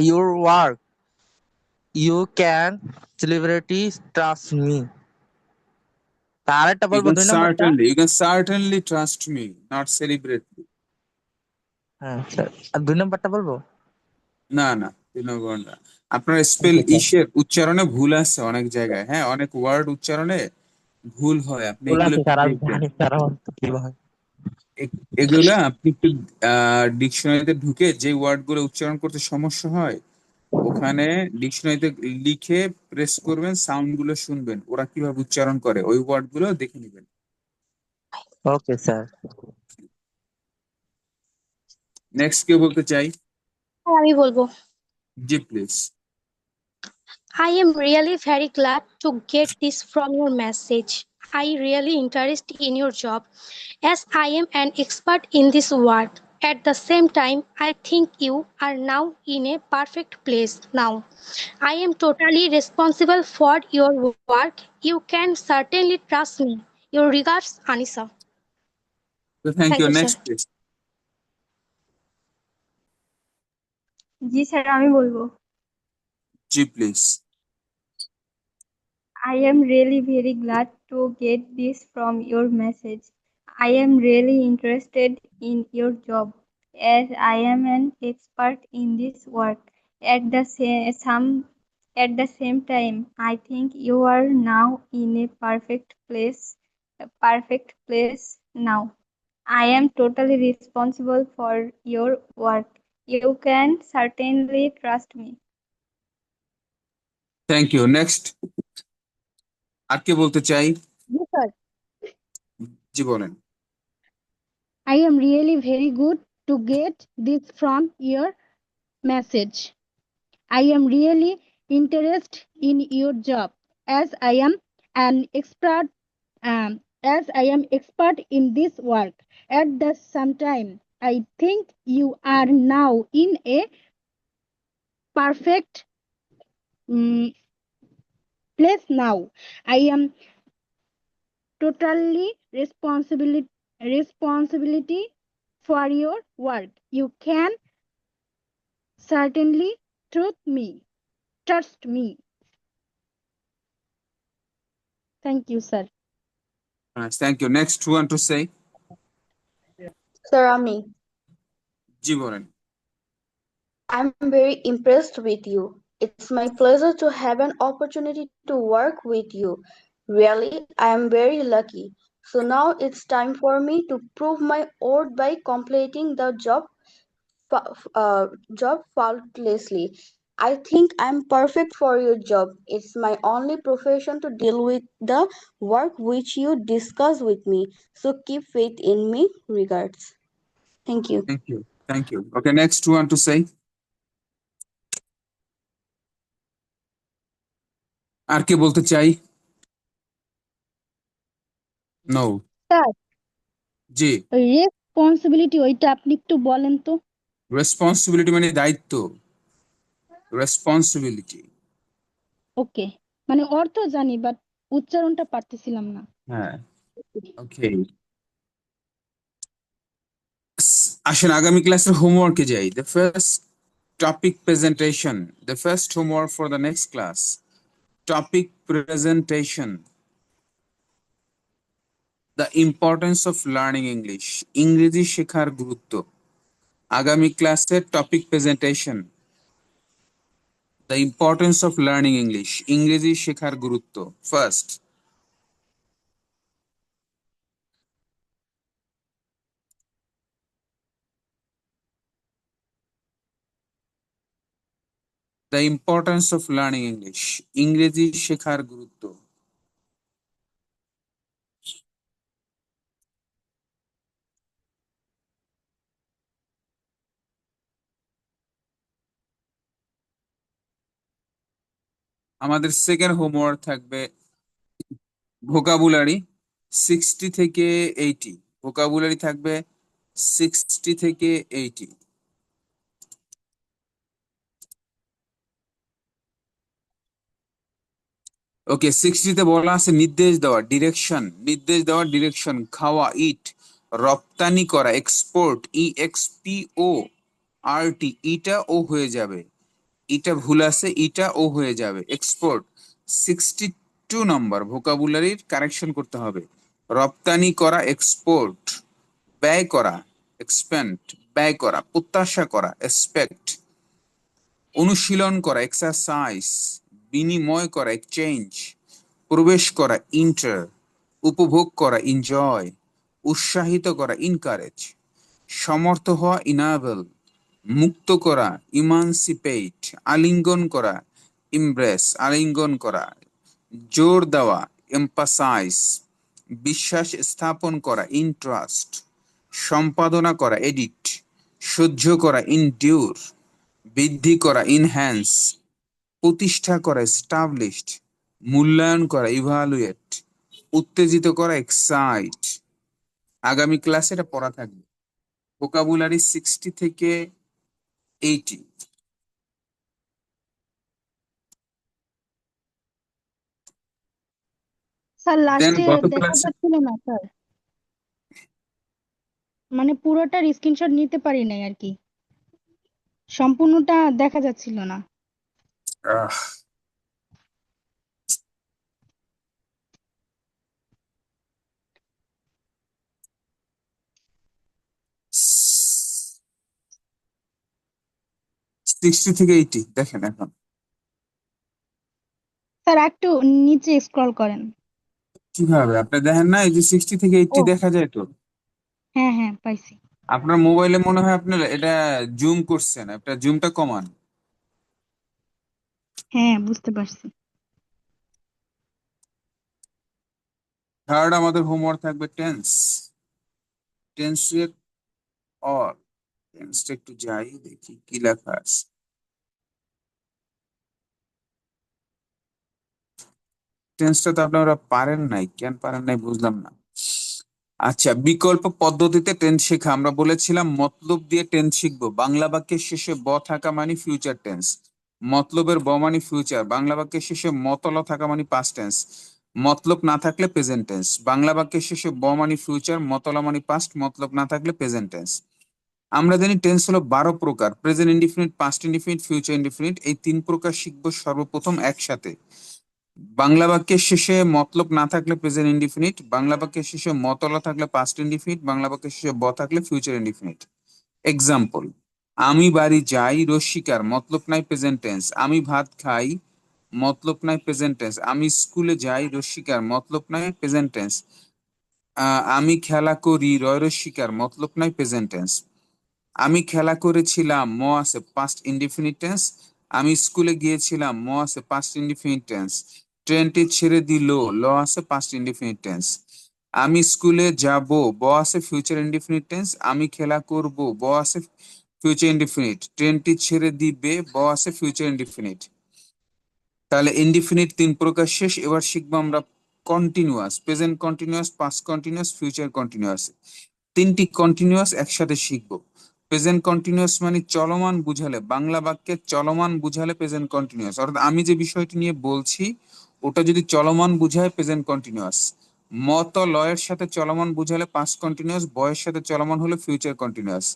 Speaker 7: your work. You can celebrities trust me. আরেকটা বলবো 2 নম্বরটা।
Speaker 2: You can certainly trust me, not celebrate me.
Speaker 7: হ্যাঁ sir, আর 2 নম্বরটা বলবো।
Speaker 2: না না, 3 নম্বর না। আপনার স্পেল
Speaker 7: ওকে স্যার।
Speaker 2: ইসের উচ্চারণে ভুল আছে অনেক জায়গায়, হ্যাঁ, অনেক ওয়ার্ড উচ্চারণে ভুল হয়, আপনি
Speaker 7: ভুল
Speaker 2: এগুলো
Speaker 7: আছে
Speaker 2: একটু
Speaker 7: স্যার, আমি
Speaker 2: দেখবেন।
Speaker 7: জানি স্যার, আমার তো ভুল হয়।
Speaker 2: এগুলা আপনি একটু ডিকশনারিতে ঢুকে যে ওয়ার্ড গুলো উচ্চারণ করতে সমস্যা হয় ওখানে ডিকশনারিতে লিখে প্রেস করবেন, সাউন্ড গুলো শুনবেন, ওরা কিভাবে উচ্চারণ করে ওই ওয়ার্ড গুলো দেখে নেবেন।
Speaker 7: Okay sir.
Speaker 2: নেক্সট কে বলতে চাই?
Speaker 4: আমি বলবো।
Speaker 2: জি please.
Speaker 4: I am really very glad to get this from your message. I really interested in your job as I am an expert in this work. At the same time, I think you are now in a perfect place now. I am totally responsible for your work. You can certainly trust me. Your regards, Anisa.
Speaker 2: Thank
Speaker 4: Thank
Speaker 2: you.
Speaker 4: you, sir.
Speaker 2: Next please.
Speaker 1: জি sir আমি বলবো।
Speaker 2: জি please.
Speaker 1: I am really very glad to get this from your message. I am really interested in your job as I am an expert in this work. At the same time, I think you are now in a perfect place now. I am totally responsible for your work. You can certainly trust me.
Speaker 2: Thank you. Next আর কে বলতে চাই?
Speaker 5: Yes, sir.
Speaker 2: জি বলেন।
Speaker 5: I am really very good to get this from your message. I am really interested in your job as I am an expert in this work. At the same time, I think you are now in a perfect place now. I am totally responsibility for your work. You can certainly trust me. Thank you, sir.
Speaker 2: Thank you. Next who want to say?
Speaker 10: Sir, আমি।
Speaker 2: জি বলেন।
Speaker 10: I'm very impressed with you. It's my pleasure to have an opportunity to work with you. Really, I am very lucky. So now it's time for me to prove my worth by completing the job faultlessly. I think I'm perfect for your job. It's my only profession to deal with the work which you discuss with me. So keep faith in me. Regards. Thank you.
Speaker 2: Thank you, thank you. Okay, next who want to say? আর কে বলতে চাই? No.
Speaker 5: Sir,
Speaker 2: জি।
Speaker 5: Responsibility ওইটা আপনি একটু বলেন তো।
Speaker 2: Responsibility মানে দায়িত্ব, রেসপন্সিবিলিটি।
Speaker 5: ওকে, মানে অর্থ জানি বাট উচ্চারণটা পারতেছিলাম না।
Speaker 2: হ্যাঁ, ওকে। আসেন আগামী ক্লাসের হোমওয়ার্কে যাই। The first topic presentation, the first homework for the next class. Topic presentation. The importance of learning English. ইংরেজি শেখার গুরুত্ব। আগামী ক্লাসের topic presentation. The importance of learning English. ইংরেজি শেখার গুরুত্ব। First, the importance of learning English. ইংরেজি শেখার গুরুত্ব। আমাদের সেকেন্ড হোমওয়ার্ক থাকবে ভোকাবুলারি 60 থেকে 80। ভোকাবুলারি থাকবে 60 থেকে 80। ওকে, 60তে বলা আছে নির্দেশ দেওয়া, ডিরেকশন। নির্দেশ দেওয়া, ডিরেকশন। খাওয়া, ইট। রপ্তানি করা, এক্সপোর্ট, EXPORT। ইটা ও হয়ে যাবে, ইটা ভুল আছে, ইটা ও হয়ে যাবে, এক্সপোর্ট। 62 নম্বর ভোকাবুলারির কারেকশন করতে হবে। রপ্তানি করা, এক্সপোর্ট। ব্যয় করা, এক্সপেন্ড। ব্যয় করা। প্রত্যাশা করা, এক্সপেক্ট। অনুশীলন করা, এক্সারসাইজ। বিনিময় করা, এক্সচেঞ্জ। প্রবেশ করা, ইন্টার। উপভোগ করা, এনজয়। উৎসাহিত করা, ইনকারেজ। সমর্থ হওয়া, ইনাবল। মুক্ত করা, ইমানসিপেট। আলিঙ্গন করা, ইমব্রেস। আলিঙ্গন করা। জোর দেওয়া, এম্পাসাইজ। বিশ্বাস স্থাপন করা, ইন্ট্রাস্ট। সম্পাদনা করা, এডিট। সহ্য করা, ইনডিউর। বৃদ্ধি করা, ইনহ্যান্স। প্রতিষ্ঠা করা, এস্টাবলিশড। মূল্যায়ন করা, ইভালুয়েট। উত্তেজিত করা, এক্সাইট। আগামী ক্লাসে এটা পড়া থাকবে। ভোকাবুলারি 60 থেকে 80।
Speaker 5: স্যার
Speaker 2: দেন
Speaker 5: লাস্টে
Speaker 2: গত
Speaker 5: দেখা
Speaker 2: ক্লাসে
Speaker 5: যাচ্ছিল না স্যার, মানে পুরোটার স্ক্রিনশট নিতে পারি নাই আর কি, সম্পূর্ণটা দেখা যাচ্ছিল না।
Speaker 2: 60 থেকে 80 দেখেন এখন।
Speaker 5: স্যার একটু নিচে স্ক্রল করেন।
Speaker 2: কিভাবে আপনি দেখেন না? এই যে 60 থেকে 80
Speaker 5: ও
Speaker 2: দেখা যায় তো।
Speaker 5: হ্যাঁ হ্যাঁ পাইছি।
Speaker 2: আপনার মোবাইলে মনে হয় আপনার এটা জুম করছেন, আপনার জুমটা কমান।
Speaker 5: হ্যাঁ বুঝতে পারছি।
Speaker 2: থার্ড আমাদের হোমওয়ার্ক থাকবে টেন্স। টেন্সের অর টেন্সটা একটু যাই দেখি কি লেখা আছে। টেন্সটা তো আপনারা পারেন নাই, কেন পারেন নাই বুঝলাম না। আচ্ছা, বিকল্প পদ্ধতিতে টেন্স শেখা। আমরা বলেছিলাম মতলব দিয়ে টেন্স শিখবো। বাংলা বাক্যের শেষে ব থাকা মানে ফিউচার টেন্স, মতলবের ব মানে ফিউচার। বাংলা বাক্যের শেষে মতল থাকা মানে পাস্ট টেন্স, মতলব না থাকলে প্রেজেন্ট টেন্স। বাংলা বাক্যের শেষে ব মানে ফিউচার, মতলা মানে পাস্ট, মতলব না থাকলে প্রেজেন্ট টেন্স। আমরা জানি টেন্স হলো 12 প্রকার, present indefinite, past indefinite, future indefinite. এই 3 প্রকার শিখবো সর্বপ্রথম একসাথে। বাংলা বাক্যের শেষে মতলব না থাকলে প্রেজেন্ট ইনডিফিনিট, বাংলা বাক্যের শেষে মতলা থাকলে পাস্ট ইনডিফিনিট, বাংলা বাক্যের শেষে ব থাকলে ফিউচার ইনডিফিনিট। এক্সাম্পল: আমি বাড়ি যাই, রস্বীকার, মতলব নাই প্রেজেন্ট টেন্স। আমি ভাত খাই, মতলব নাই প্রেজেন্ট টেন্স। আমি স্কুলে যাই, রস্বীকার, মতলব নাই প্রেজেন্ট টেন্স। আমি খেলা করি, রয় রস্বীকার, মতলব নাই প্রেজেন্ট টেন্স। আমি খেলা করেছিলাম, ম আছে পাস্ট ইনডিফিনিট টেন্স। আমি স্কুলে গিয়েছিলাম, ম আছে পাস্ট ইনডিফিনিট টেন্স। ট্রেনটি ছেড়ে দিল, ল আছে পাস্ট ইনডিফিনিট টেন্স। আমি স্কুলে যাব, ব আছে ফিউচার ইনডিফিনিট টেন্স। আমি খেলা করব, ব আছে ফিউচার ইনডিফিনিট। ট্রেনটি ছেড়ে দিবে, ব আছে ফিউচার ইনডিফিনিট। তাহলে ইনডিফিনিট 3 প্রকার শেষ। এবার শিখবো আমরা continuous, present continuous, past continuous, future continuous. 3টি কন্টিনিউয়াস একসাথে শিখবো। প্রেজেন্ট কন্টিনিউয়াস মানে চলমান বুঝালে, বাংলা বাক্যে চলমান বুঝালে প্রেজেন্ট কন্টিনিউয়াস। অর্থাৎ আমি যে বিষয়টি নিয়ে বলছি ওটা যদি চলমান বুঝায় প্রেজেন্ট কন্টিনিউয়াস। মত লয়ের সাথে চলমান বুঝালে পাস্ট কন্টিনিউয়াস, বয়ের সাথে চলমান হলে ফিউচার কন্টিনিউয়াস।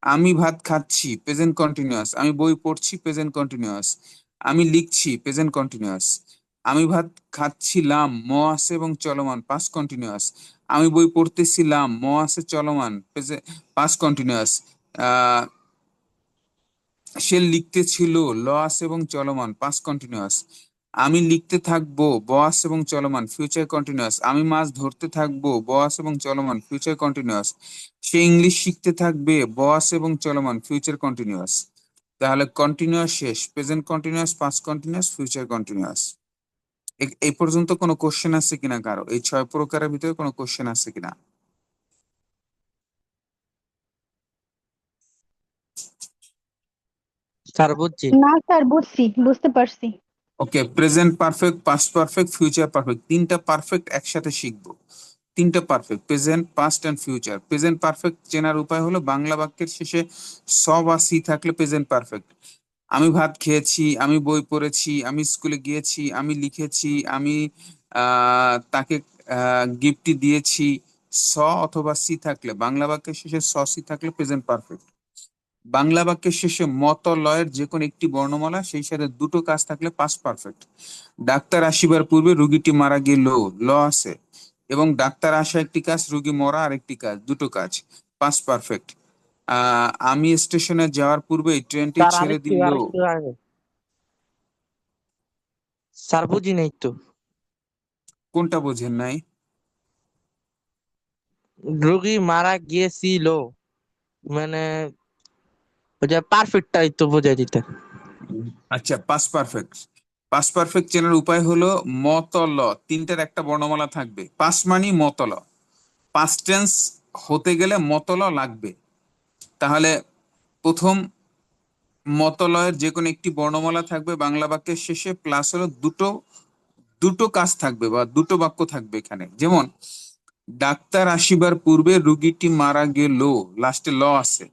Speaker 2: আমি ভাত খাচ্ছি, প্রেজেন্ট কন্টিনিউয়াস। আমি বই পড়ছি, প্রেজেন্ট কন্টিনিউয়াস। আমি লিখছি, প্রেজেন্ট কন্টিনিউয়াস। আমি ভাত খাচ্ছিলাম, ম আছে এবং চলমান, পাস্ট কন্টিনিউয়াস। আমি বই পড়তেছিলাম, ম আছে চলমান, পাস্ট কন্টিনিউয়াস। আহ সে লিখতেছিল, ল আছে এবং চলমান, পাস্ট কন্টিনিউয়াস। আমি লিখতে থাকবো, ব আছে এবং চলমান, ফিউচার কন্টিনিউয়াস। আমি মাছ ধরতে থাকবো, ব আছে এবং চলমান, ফিউচার কন্টিনিউয়াস। সে ইংলিশ শিখতে থাকবে, ব আছে এবং চলমান, ফিউচার কন্টিনিউয়াস। তাহলে কন্টিনিউয়াস শেষ, present continuous, past continuous, future continuous. এই পর্যন্ত কোনো কোশ্চেন আছে কিনা কারো? এই 6 প্রকারের ভিতরে কোনো কোশ্চেন আছে কিনা?
Speaker 7: স্যার বুঝছি।
Speaker 5: না স্যার বুঝছি, বুঝতে পারছি।
Speaker 2: Okay, present perfect, past perfect, future perfect, 3টা পারফেক্ট একসাথে শিখবো। 3টা perfect, present, past and future. Present perfect চেনার উপায় হলো বাংলা বাক্যের শেষে স বা সি থাকলে প্রেজেন্ট পারফেক্ট। আমি ভাত খেয়েছি, আমি বই পড়েছি, আমি স্কুলে গিয়েছি, আমি লিখেছি, আমি তাকে গিফটটি দিয়েছি। স অথবা সি থাকলে, বাংলা বাক্যের শেষে স সি থাকলে প্রেজেন্ট পারফেক্ট। বাংলা বাক্যের শেষে মত লয়ের যে কোনো একটি বর্ণমালা, সেই সাথে দুটো কাজ থাকলে পাস্ট পারফেক্ট। ডাক্তার আসিবার পূর্বে রোগীটি মারা গেল, ল আছে, এবং ডাক্তার আসা একটি কাজ, রোগী মরা আরেকটি কাজ, দুটো কাজ, পাস্ট পারফেক্ট। আমি স্টেশনে যাওয়ার পূর্বে ট্রেনটি
Speaker 7: স্যার
Speaker 2: ছেড়ে
Speaker 7: আরেকটু
Speaker 2: দিল।
Speaker 7: আরেকটু আগে। স্যার বুঝি নাই তো।
Speaker 2: কোনটা বোঝেন নাই?
Speaker 7: রোগী মারা গিয়েছিল, মানে ওটা পারফেক্টটাই তো বোঝাই দিতে।
Speaker 2: আচ্ছা, পাস্ট পারফেক্ট। পাস্ট পারফেক্ট চেনার উপায় হলো মতল, 3টার একটা বর্ণমালা থাকবে। পাস্ট মানে মতল, পাস্ট টেন্স হতে গেলে মতল লাগবে। তাহলে প্রথম মতলয়ের যে কোনো একটি বর্ণমালা থাকবে বাংলা বাক্যের শেষে, প্লাস হলো দুটো দুটো কাজ থাকবে বা দুটো বাক্য থাকবে এখানে। যেমন ডাক্তার আসিবার পূর্বে রুগীটি মারা গেল, লাস্টে ল আছে।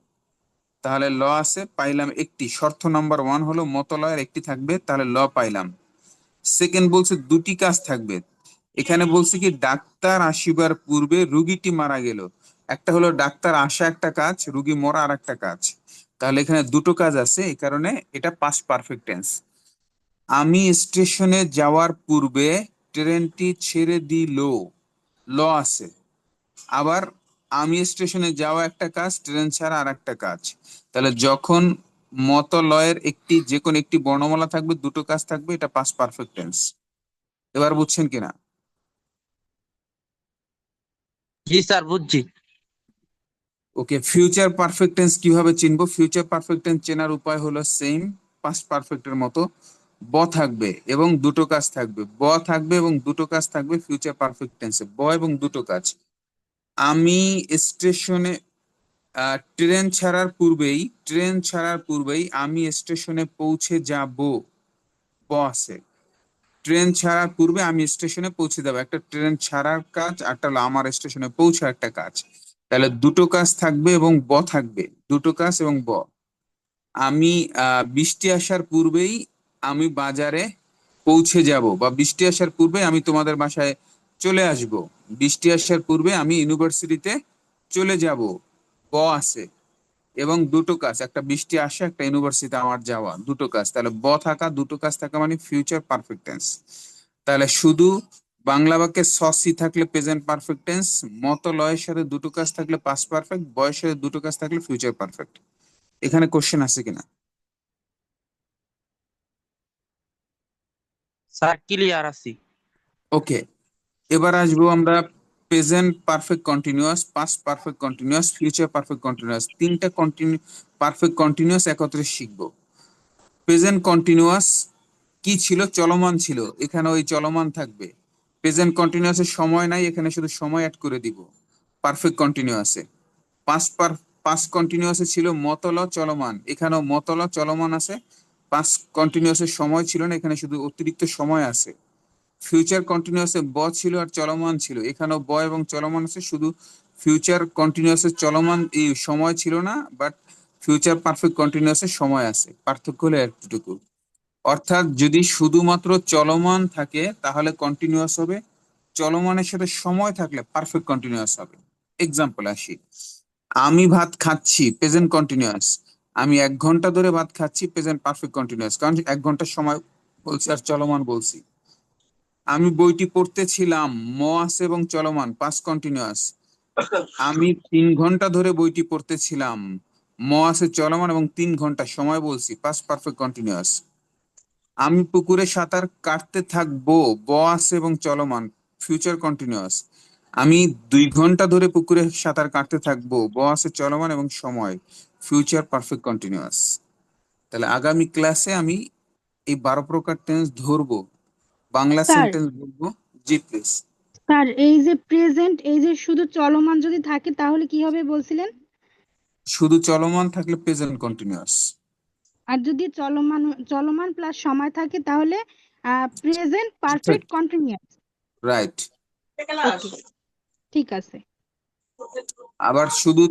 Speaker 2: তাহলে ল আছে, পাইলাম একটি। শর্ত নাম্বার 1 হলো মতলয়ের একটি থাকবে, তাহলে ল পাইলাম। সেকেন্ড বলছে দুটি কাজ থাকবে। এখানে বলছে কি ডাক্তার আসিবার পূর্বে রুগীটি মারা গেল। একটা হলো ডাক্তার আসা একটা কাজ, রুগী মরা আর একটা কাজ। তাহলে এখানে দুটো কাজ আছে, এই কারণে এটা পাস্ট পারফেক্ট টেন্স। আমি স্টেশনে যাওয়ার পূর্বে ট্রেনটি ছেড়ে দিল, ল আছে। আবার আমি স্টেশনে যাওয়া একটা কাজ, ট্রেন ছাড়া আর একটা কাজ। তাহলে যখন মত লয়ের একটি যে কোনো একটি বর্ণমালা থাকবে, দুটো কাজ থাকবে, এটা পাস্ট পারফেক্ট টেন্স। এবার বুঝছেন কিনা?
Speaker 7: জি স্যার বুঝছি।
Speaker 2: ওকে, ফিউচার পারফেক্ট টেন্স কিভাবে চিনবো? ফিউচার পারফেক্ট টেন্স চেনার উপায় হলো সেম পাস্ট পারফেক্টের মতো। ব থাকবে এবং দুটো কাজ থাকবে, ব থাকবে এবং দুটো কাজ থাকবে ফিউচার পারফেক্ট টেন্সে, ব এবং দুটো কাজ। আমি স্টেশনে ট্রেন ছাড়ার পূর্বেই আমি স্টেশনে পৌঁছে যাব, ব আছে। ট্রেন ছাড়ার পূর্বে আমি স্টেশনে পৌঁছে যাবো, একটা ট্রেন ছাড়ার কাজ, আরটা হলো আমার স্টেশনে পৌঁছার একটা কাজ। তাহলে দুটো কাজ থাকবে এবং ব থাকবে, দুটো কাজ এবং ব। আমি বৃষ্টি আসার পূর্বেই আমি বাজারে পৌঁছে যাব, বা বৃষ্টি আসার পূর্বে আমি তোমাদের বাসায় চলে আসব, বৃষ্টি আসার পূর্বে আমি ইউনিভার্সিটিতে চলে যাব, ব আছে। এবং দুটো কাজ, একটা বৃষ্টি আসা, একটা ইউনিভার্সিটি আমার যাওয়া, দুটো কাজ। তাহলে ব থাকা, দুটো কাজ থাকা মানে ফিউচার পারফেক্ট টেন্স। তাহলে শুধু বাংলা বাক্যে সি থাকলে প্রেজেন্ট পারফেক্ট টেন্স, মত লয়ের সাথে দুটো কাজ থাকলে পাস্ট পারফেক্ট, বয়ের সাথে দুটো কাজ থাকলে ফিউচার পারফেক্ট। এখানে কোশ্চেন আছে কিনা?
Speaker 7: স্যার ক্লিয়ার আছি।
Speaker 2: ওকে, এবার আসবো আমরা present perfect continuous, past perfect continuous, future perfect continuous, তিনটা পারফেক্ট কন্টিনিউয়াস একত্রে শিখবো। প্রেজেন্ট কন্টিনিউয়াস কি ছিল? চলমান ছিল, এখানে ওই চলমান থাকবে। প্রেজেন্ট কন্টিনিউয়াসের সময় নাই, এখানে শুধু সময় অ্যাড করে দিব পারফেক্ট কন্টিনিউয়াসে। পাস্ট কন্টিনিউয়াসে ছিল মতল চলমান, এখানেও মতল চলমান আছে। পাস্ট কন্টিনিউয়াসের সময় ছিল না, এখানে শুধু অতিরিক্ত সময় আছে। ফিউচার কন্টিনিউয়াসে ব ছিল আর চলমান ছিল, এখানেও ব এবং চলমান আছে, শুধু ফিউচার কন্টিনিউয়াসের চলমান এই সময় ছিল না, বাট ফিউচার পারফেক্ট কন্টিনিউয়াসের সময় আছে। পার্থক্য হলো এতটুকু। অর্থাৎ যদি শুধুমাত্র চলমান থাকে তাহলে কন্টিনিউয়াস হবে, চলমানের সাথে সময় থাকলে পারফেক্ট কন্টিনিউয়াস হবে। এক্সাম্পল আসি, আমি ভাত খাচ্ছি, প্রেজেন্ট কন্টিনিউয়াস। আমি 1 ঘন্টা ধরে ভাত খাচ্ছি, প্রেজেন্ট পারফেক্ট কন্টিনিউয়াস, কারণ 1 ঘন্টার সময় বলছি আর চলমান বলছি। আমি বইটি পড়তেছিলাম, ম আছে এবং চলমান, পাস্ট কন্টিনিউয়াস। আমি 3 ঘন্টা ধরে বইটি পড়তেছিলাম, ম আছে চলমান এবং 3 ঘন্টা সময় বলছি, পাস্ট পারফেক্ট কন্টিনিউয়াস। আমি পুকুরে সাঁতার কাটতে থাকবো, ব আছে এবং চলমান, ফিউচার কন্টিনিউয়াস। আমি 2 ঘন্টা ধরে পুকুরে সাঁতার কাটতে থাকবো, ব আছে চলমান এবং সময়, ফিউচার পারফেক্ট কন্টিনিউয়াস। তাহলে আগামী ক্লাসে আমি এই 12 প্রকার টেন্স ধরবো, বাংলা
Speaker 5: স্যার
Speaker 2: সেন্টেন্স বলবো। জি প্লিজ।
Speaker 5: স্যার এই যে প্রেজেন্ট, এই যে শুধু চলমান যদি থাকে তাহলে কি হবে বলছিলেন?
Speaker 2: শুধু চলমান থাকলে প্রেজেন্ট কন্টিনিউয়াস,
Speaker 5: আর যদি চলমান প্লাস সময় থাকে তাহলে প্রেজেন্ট পারফেক্ট কন্টিনিউয়াস।
Speaker 2: রাইট।
Speaker 5: ওকে, ঠিক আছে।
Speaker 2: আবার শুধু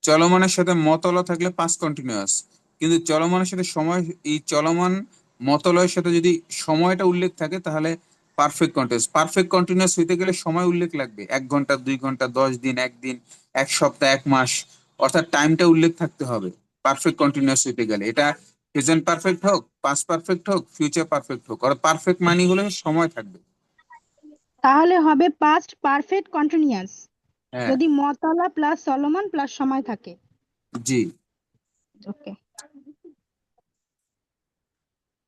Speaker 2: চলমানের সাথে মতলয় থাকলে পাস্ট কন্টিনিউয়াস, কিন্তু চলমানের সাথে সময়, এই চলমান মতলয়ের সাথে যদি সময়টা উল্লেখ থাকে তাহলে পারফেক্ট কন্টিনিউয়াস। পারফেক্ট কন্টিনিউয়াস হইতে গেলে সময় উল্লেখ লাগবে, 1 ঘন্টা, 2 ঘন্টা, 10 দিন, 1 দিন, 1 সপ্তাহ, 1 মাস, অর্থাৎ টাইমটা উল্লেখ থাকতে হবে পারফেক্ট কন্টিনিউয়াস হইতে গেলে। এটা প্রেজেন্ট পারফেক্ট হোক, পাস্ট পারফেক্ট হোক, ফিউচার পারফেক্ট হোক, আর পারফেক্ট মানি হলে সময় থাকবে।
Speaker 5: তাহলে হবে পাস্ট পারফেক্ট কন্টিনিউয়াস
Speaker 2: হ্যাঁ,
Speaker 5: যদি মতলা প্লাস চলমান প্লাস সময় থাকে।
Speaker 2: জি।
Speaker 5: ওকে,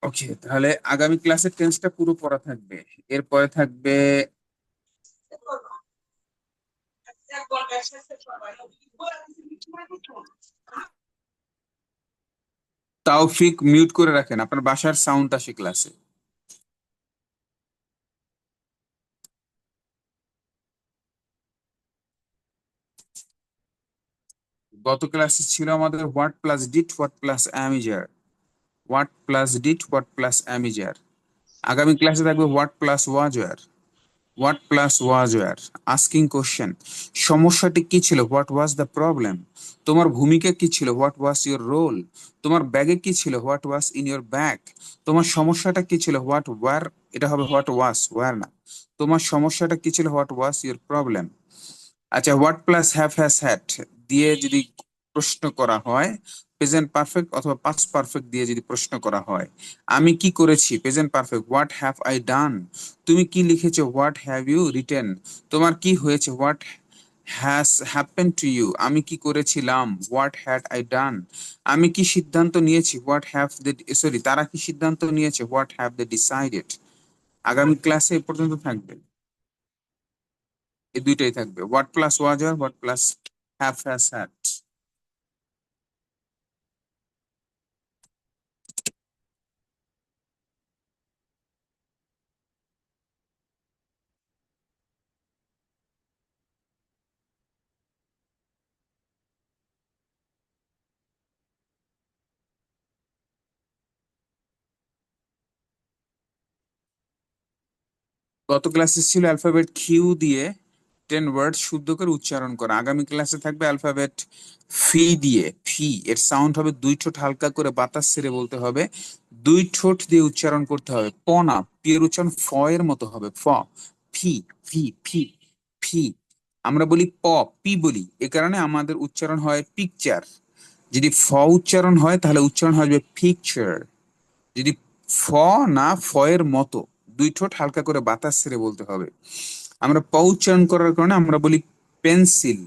Speaker 2: ওকে, তাহলে আগামী ক্লাসের টেন্সটা পুরো পড়া থাকবে। এরপরে থাকবে তাওফিক, মিউট করে রাখেন, আপনার বাসার সাউন্ড আসে ক্লাসে। গত ক্লাসে ছিল আমাদের what plus did, what plus am is are, what plus did, what plus am is are. আগামী ক্লাসে থাকবে what plus was were, what plus was were. Asking question, সমস্যাটি কি ছিল? What was the problem. তোমার ভূমিকা কি ছিল? What was your role. তোমার ব্যাগে কি ছিল? What was in your bag. তোমার সমস্যাটা কি ছিল? হোয়াট ওয়ার, এটা হবে হোয়াট ওয়াজ, ওয়ার না। তোমার সমস্যাটা কি ছিল? What was your problem. আচ্ছা, what plus have has had দিয়ে যদি প্রশ্ন করা হয়, প্রেজেন্ট পারফেক্ট অথবা পাস্ট পারফেক্ট দিয়ে যদি প্রশ্ন করা হয়, আমি কি করেছি? Present perfect, what have I done. তুমি কি লিখেছো? What have you written. তোমার কি হয়েছে? What has happen to you. আমি কি করেছিলাম? What had I done. আমি কি সিদ্ধান্ত নিয়েছি? হোয়াট হ্যাভ দে, সরি, তারা কি সিদ্ধান্ত নিয়েছে? What have they decided. আগামী ক্লাসে এ পর্যন্ত থাকবে, এই দুইটাই থাকবে, হোয়াট প্লাস ওয়াজ আর what plus have, has, had. গত ক্লাসে ছিল অ্যালফাবেট কিউ দিয়ে 10 ওয়ার্ড শুদ্ধ করে উচ্চারণ করা। আগামী ক্লাসে থাকবে অ্যালফাবেট ফি দিয়ে। ফি এর সাউন্ড হবে দুই ঠোঁট হালকা করে বাতাস ছেড়ে বলতে হবে, দুই ঠোঁট দিয়ে উচ্চারণ করতে হবে। প না, পি এর উচ্চারণ ফ এর মতো হবে। ফ, ফি, ফি, ফি, ফি। আমরা বলি প, পি বলি, এ কারণে আমাদের উচ্চারণ হয় পিকচার। যদি ফ উচ্চারণ হয় তাহলে উচ্চারণ হবে পিকচার। যদি ফ না, ফ এর মতো, দুই ঠোঁট হালকা করে বাতাস ছেড়ে বলতে হবে। আমরা প উচ্চারণ করার কারণে আমরা বলি পেন্সিল,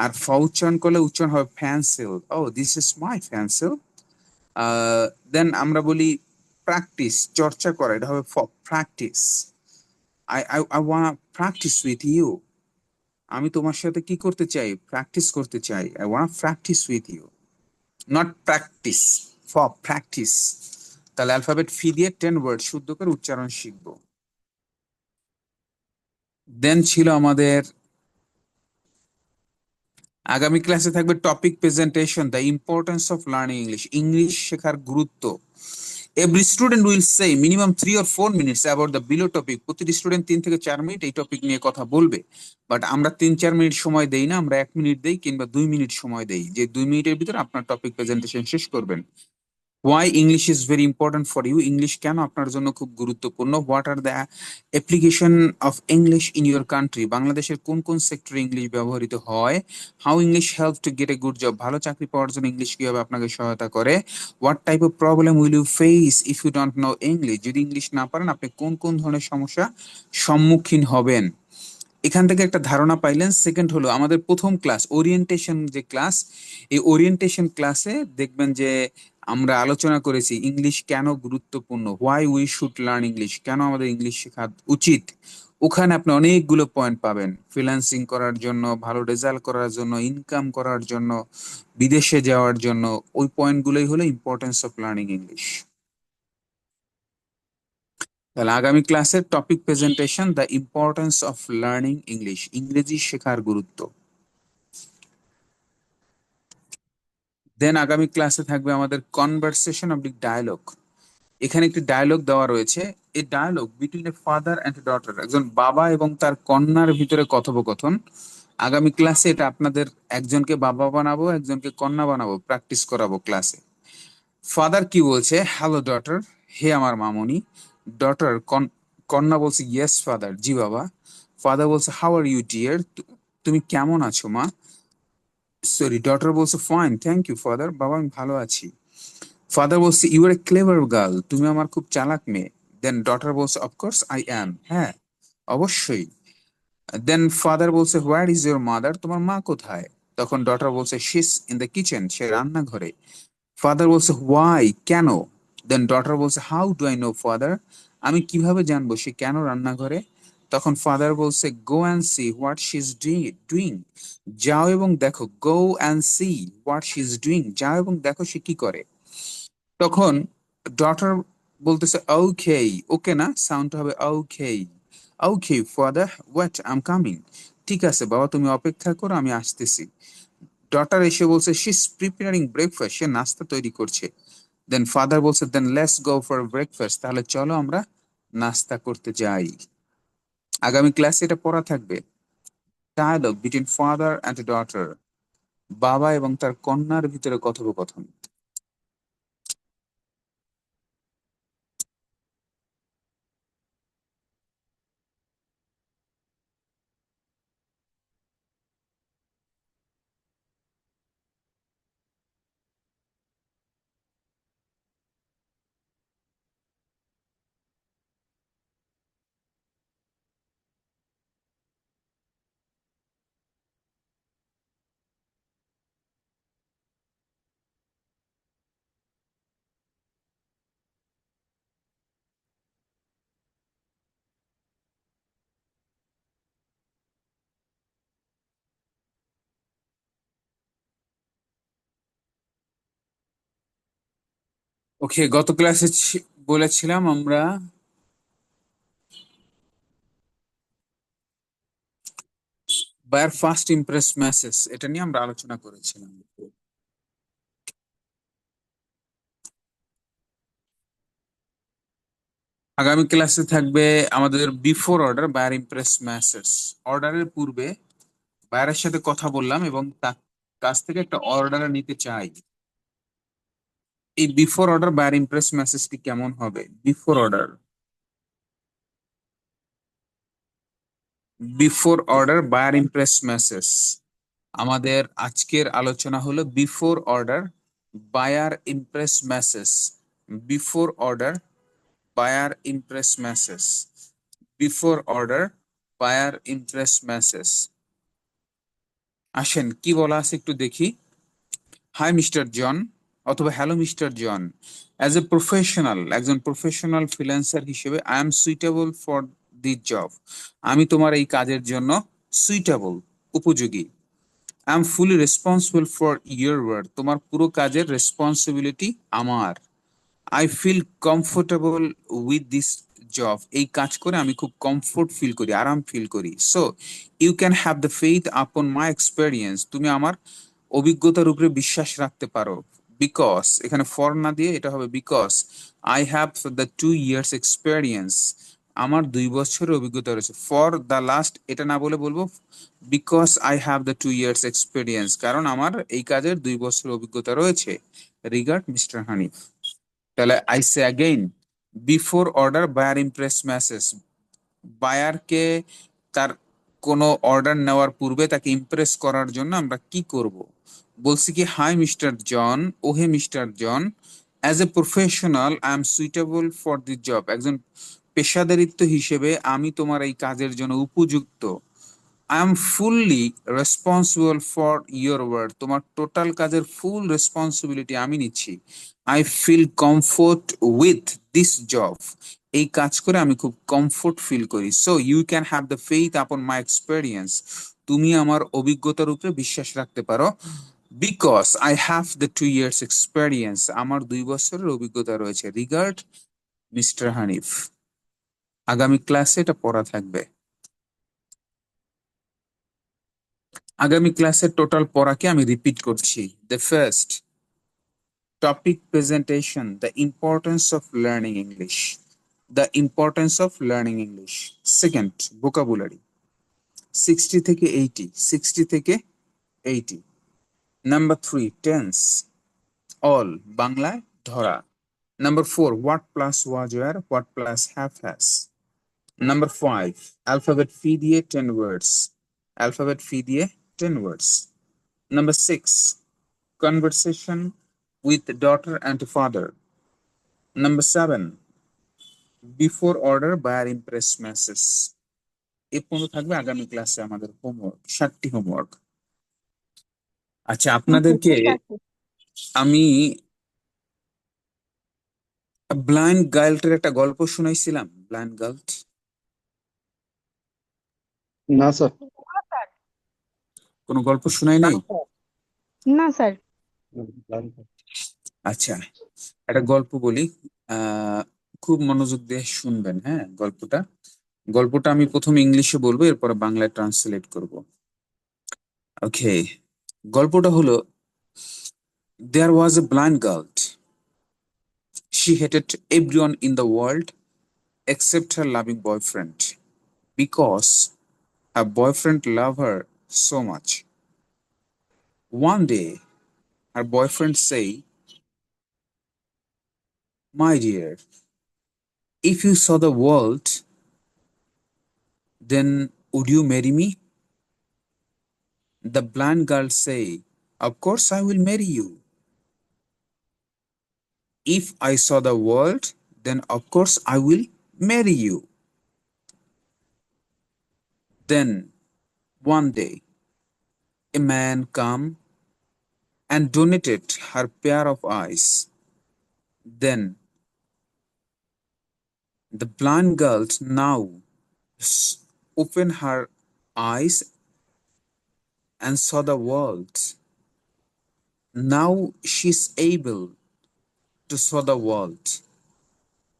Speaker 2: আর ফ উচ্চারণ করলে উচ্চারণ হবে ফ্যান্সিল। ও দিস ইজ মাই ফ্যান্সিল। দেন আমরা বলি প্র্যাকটিস, চর্চা করা, এটা হবে practice. I want practice with you. আমি তোমার সাথে কি করতে চাই? প্র্যাকটিস করতে চাই। I want practice with you, not practice, practice. তাহলে অ্যালফাবেট ফি দিয়ে 10 ওয়ার্ড শুদ্ধ করে উচ্চারণ শিখবো। দেন ছিল আমাদের আগামী ক্লাসে থাকবে topic presentation, the importance of learning English, English শেখার গুরুত্ব। Every student will say minimum 3 or 4 minutes about the below topic. প্রতিটি স্টুডেন্ট 3 থেকে 4 মিনিট এই টপিক নিয়ে কথা বলবে। বাট আমরা 3-4 মিনিট সময় দেই না, আমরা 1 মিনিট দেই কিংবা 2 মিনিট সময় দেই, যে 2 মিনিটের ভিতরে আপনার টপিক প্রেজেন্টেশন শেষ করবেন। Why English is very important for you? English কেন আপনার জন্য খুব গুরুত্বপূর্ণ? What are the application of English in your country? বাংলাদেশের কোন কোন সেক্টরে ইংলিশ ব্যবহৃত হয়? How English helps to get a good job? ভালো চাকরি পাওয়ার জন্য ইংলিশ কিভাবে আপনাকে সহায়তা করে? What type of problem will you face if you don't know English? যদি ইংলিশ না পারেন আপনি কোন কোন ধরনের সমস্যা সম্মুখীন হবেন? এখান থেকে একটা ধারণা পাইলেন। সেকেন্ড হলো আমাদের প্রথম ক্লাস ওরিয়েন্টেশন যে ক্লাস, এই ওরিয়েন্টেশন ক্লাসে দেখবেন যে আমরা আলোচনা করেছি ইংলিশ কেন গুরুত্বপূর্ণ, why we should learn English, কেন আমাদের ইংলিশ শেখা উচিত। ওখানে আপনি অনেকগুলো পয়েন্ট পাবেন, ফ্রিল্যান্সিং করার জন্য, ভালো রেজাল্ট করার জন্য, ইনকাম করার জন্য, বিদেশে যাওয়ার জন্য। ওই পয়েন্টগুলোই হলো ইম্পর্টেন্স অফ লার্নিং ইংলিশ। তাহলে আগামী ক্লাসের topic presentation, the importance of learning English, ইংরেজি শেখার গুরুত্ব। দেন আগামী ক্লাসে থাকবে আমাদের কনভারসেশন অফ দি ডায়ালগ। এখানে একটি ডায়ালগ দেওয়া রয়েছে। এই dialogue between a father and daughter, একজন বাবা এবং তার কন্যার ভিতরে কথোপকথন। আগামী ক্লাসে এটা আপনাদের একজনকে বাবা বানাবো, একজনকে কন্যা বানাবো, প্র্যাকটিস করাবো ক্লাসে। ফাদার কি বলছে? হ্যালো ডটার, হে আমার মামুনি। ডটার, কন্যা বলছে ইয়েস ফাদার, জি বাবা। ফাদার বলছে হাউ আর ইউ ডিয়ার, তুমি কেমন আছো মা। সরি, ডটার বলছে ফাইন থ্যাংক ইউ ফাদার, বাবা আমি ভালো আছি। ফাদার বলছে you are a clever girl, তুমি আমার খুব চালাক মেয়ে। দেন ডটার বলছে অফকোর্স আই অ্যাম, হ্যাঁ অবশ্যই। দেন ফাদার বলছে হোয়ার ইজ ইউর মাদার, তোমার মা কোথায়? তখন ডটার বলছে শিস ইন দ্য কিচেন, সে রান্নাঘরে। ফাদার বলছে হোয়াই, কেন? দেন ডটার বলছে how do I know father, আমি কিভাবে জানবো সে কেন রান্নাঘরে? তখন ফাদার বলছে go and see what she is doing, যাও এবং দেখো। Go and see what she is doing, যাও এবং দেখো সে কি করে। তখন ডটার বলতেছে ওকে, ওকে না, সাউন্ড হবে okay. Okay father wait I am coming, ঠিক আছে বাবা তুমি অপেক্ষা করো আমি আসতেছি। ডটার এসে বলছে শি ইজ প্রিপেয়ারিং ব্রেকফাস্ট, সে নাস্তা তৈরি করছে। দেন ফাদার বলছে then let's go for breakfast, তাহলে চলো আমরা নাস্তা করতে যাই। আগামী ক্লাসে এটা পড়া থাকবে, dialogue between father and daughter, বাবা এবং তার কন্যার ভিতরে কথোপকথন। ওকে, গত ক্লাসে বলেছিলাম আমরা বায়ার ফার্স্ট ইমপ্রেস মেসেজ, এটা নিয়ে আমরা আলোচনা করেছিলাম। আগামী ক্লাসে থাকবে আমাদের before order buyer impress message. অর্ডারের পূর্বে বায়ারের সাথে কথা বললাম এবং তার কাছ থেকে একটা অর্ডার নিতে চাই। এই বিফোর অর্ডার বায়ার ইমপ্রেস মেসেজটি কেমন হবে? Before order buyer impress message. আমাদের আজকের আলোচনা হলো before order buyer impress message. Before order buyer impress message. Before order buyer impress message. আসেন কি বলা আছে একটু দেখি। হাই মিস্টার জন, অথবা hello mister John, as a professional, একজন প্রফেশনাল ফ্রিল্যান্সার হিসেবে I am suitable for this job. আমি তোমার এই কাজের জন্য সুইটেবল, উপযোগী। I am fully responsible for your work. তোমার পুরো কাজের রেসপন্সিবিলিটি আমার। I feel comfortable with this job. এই কাজ করে আমি খুব কমফোর্ট ফিল করি, আরাম ফিল করি। So you can have the faith upon my experience. তুমি আমার অভিজ্ঞতার উপরে বিশ্বাস রাখতে পারো। বিকজ, এখানে ফর না দিয়ে এটা হবে because I have the 2 years experience. আমার 2 বছরের অভিজ্ঞতা রয়েছে। ফর দ্য লাস্ট এটা না বলে বলবো because I have the 2 years experience, কারণ আমার এই কাজের 2 বছরের অভিজ্ঞতা রয়েছে। Regard mister Hanif. তাহলে I say again, before order buyer impress message. বায়ারকে তার কোনো অর্ডার নেওয়ার পূর্বে তাকে ইমপ্রেস করার জন্য আমরা কি করব? বলছি কি, হাই মিস্টার জন, ওহে mister John, as a professional I am suitable for this job. একজন পেশাদারিত্ব হিসেবে আমি তোমার এই কাজের জন্য উপযুক্ত। I am fully responsible for your work. তোমার টোটাল কাজের ফুল রেসপন্সিবিলিটি আমি নিচ্ছি। I feel comfort with this job. এই কাজ করে আমি খুব কমফোর্ট ফিল করি। So you can have the faith upon my experience. তুমি আমার অভিজ্ঞতার উপরে বিশ্বাস রাখতে পারো। Because I have the 2 years experience. আমার 2 বছরের অভিজ্ঞতা রয়েছে। Regard mister Hanif. আগামী ক্লাসে এটা পড়া থাকবে। আগামী ক্লাসের টোটাল পড়াকে আমি রিপিট করছি। The first topic presentation, the importance of learning English. The importance of learning English. Second, vocabulary 60 থেকে 80, 60 থেকে 80। নাম্বার 3, টেন্স, অল, বাংলায় ধরা। Number 4, what plus was were, what plus have has. Number 5, alphabet ফি দিয়ে 10 words, alphabet ফি দিয়ে 10 ওয়ার্ডস। Number 6, conversation with daughter and father. Number 7, before order buyer impress message. এই পর্যন্ত থাকবে আগামী ক্লাসে আমাদের হোমওয়ার্ক, 7টি হোমওয়ার্ক। আচ্ছা, আপনাদেরকে আমি ব্লাইন্ড গার্লটের একটা গল্প শুনাইছিলাম। ব্লাইন্ড গার্ল,
Speaker 11: না স্যার।
Speaker 2: কোনো গল্প শুনাই নাই?
Speaker 5: না স্যার।
Speaker 2: আচ্ছা, একটা গল্প বলি, খুব মনোযোগ দিয়ে শুনবেন। হ্যাঁ, গল্পটা আমি প্রথমে ইংলিশে বলবো, এরপরে বাংলায় ট্রান্সলেট করব। ওকে, গল্পটা হলো, there was a blind girl. She hated everyone in the world except her loving boyfriend because her boyfriend loved her so much. One day, her boyfriend said, "My dear, if you saw the world, then would you marry me?" The blind girl said, "Of course I will marry you. If I saw the world, then of course I will marry you." Then one day, a man came and donated her pair of eyes. Then the blind girl now opened her eyes and saw the world. Now she's able to saw the world.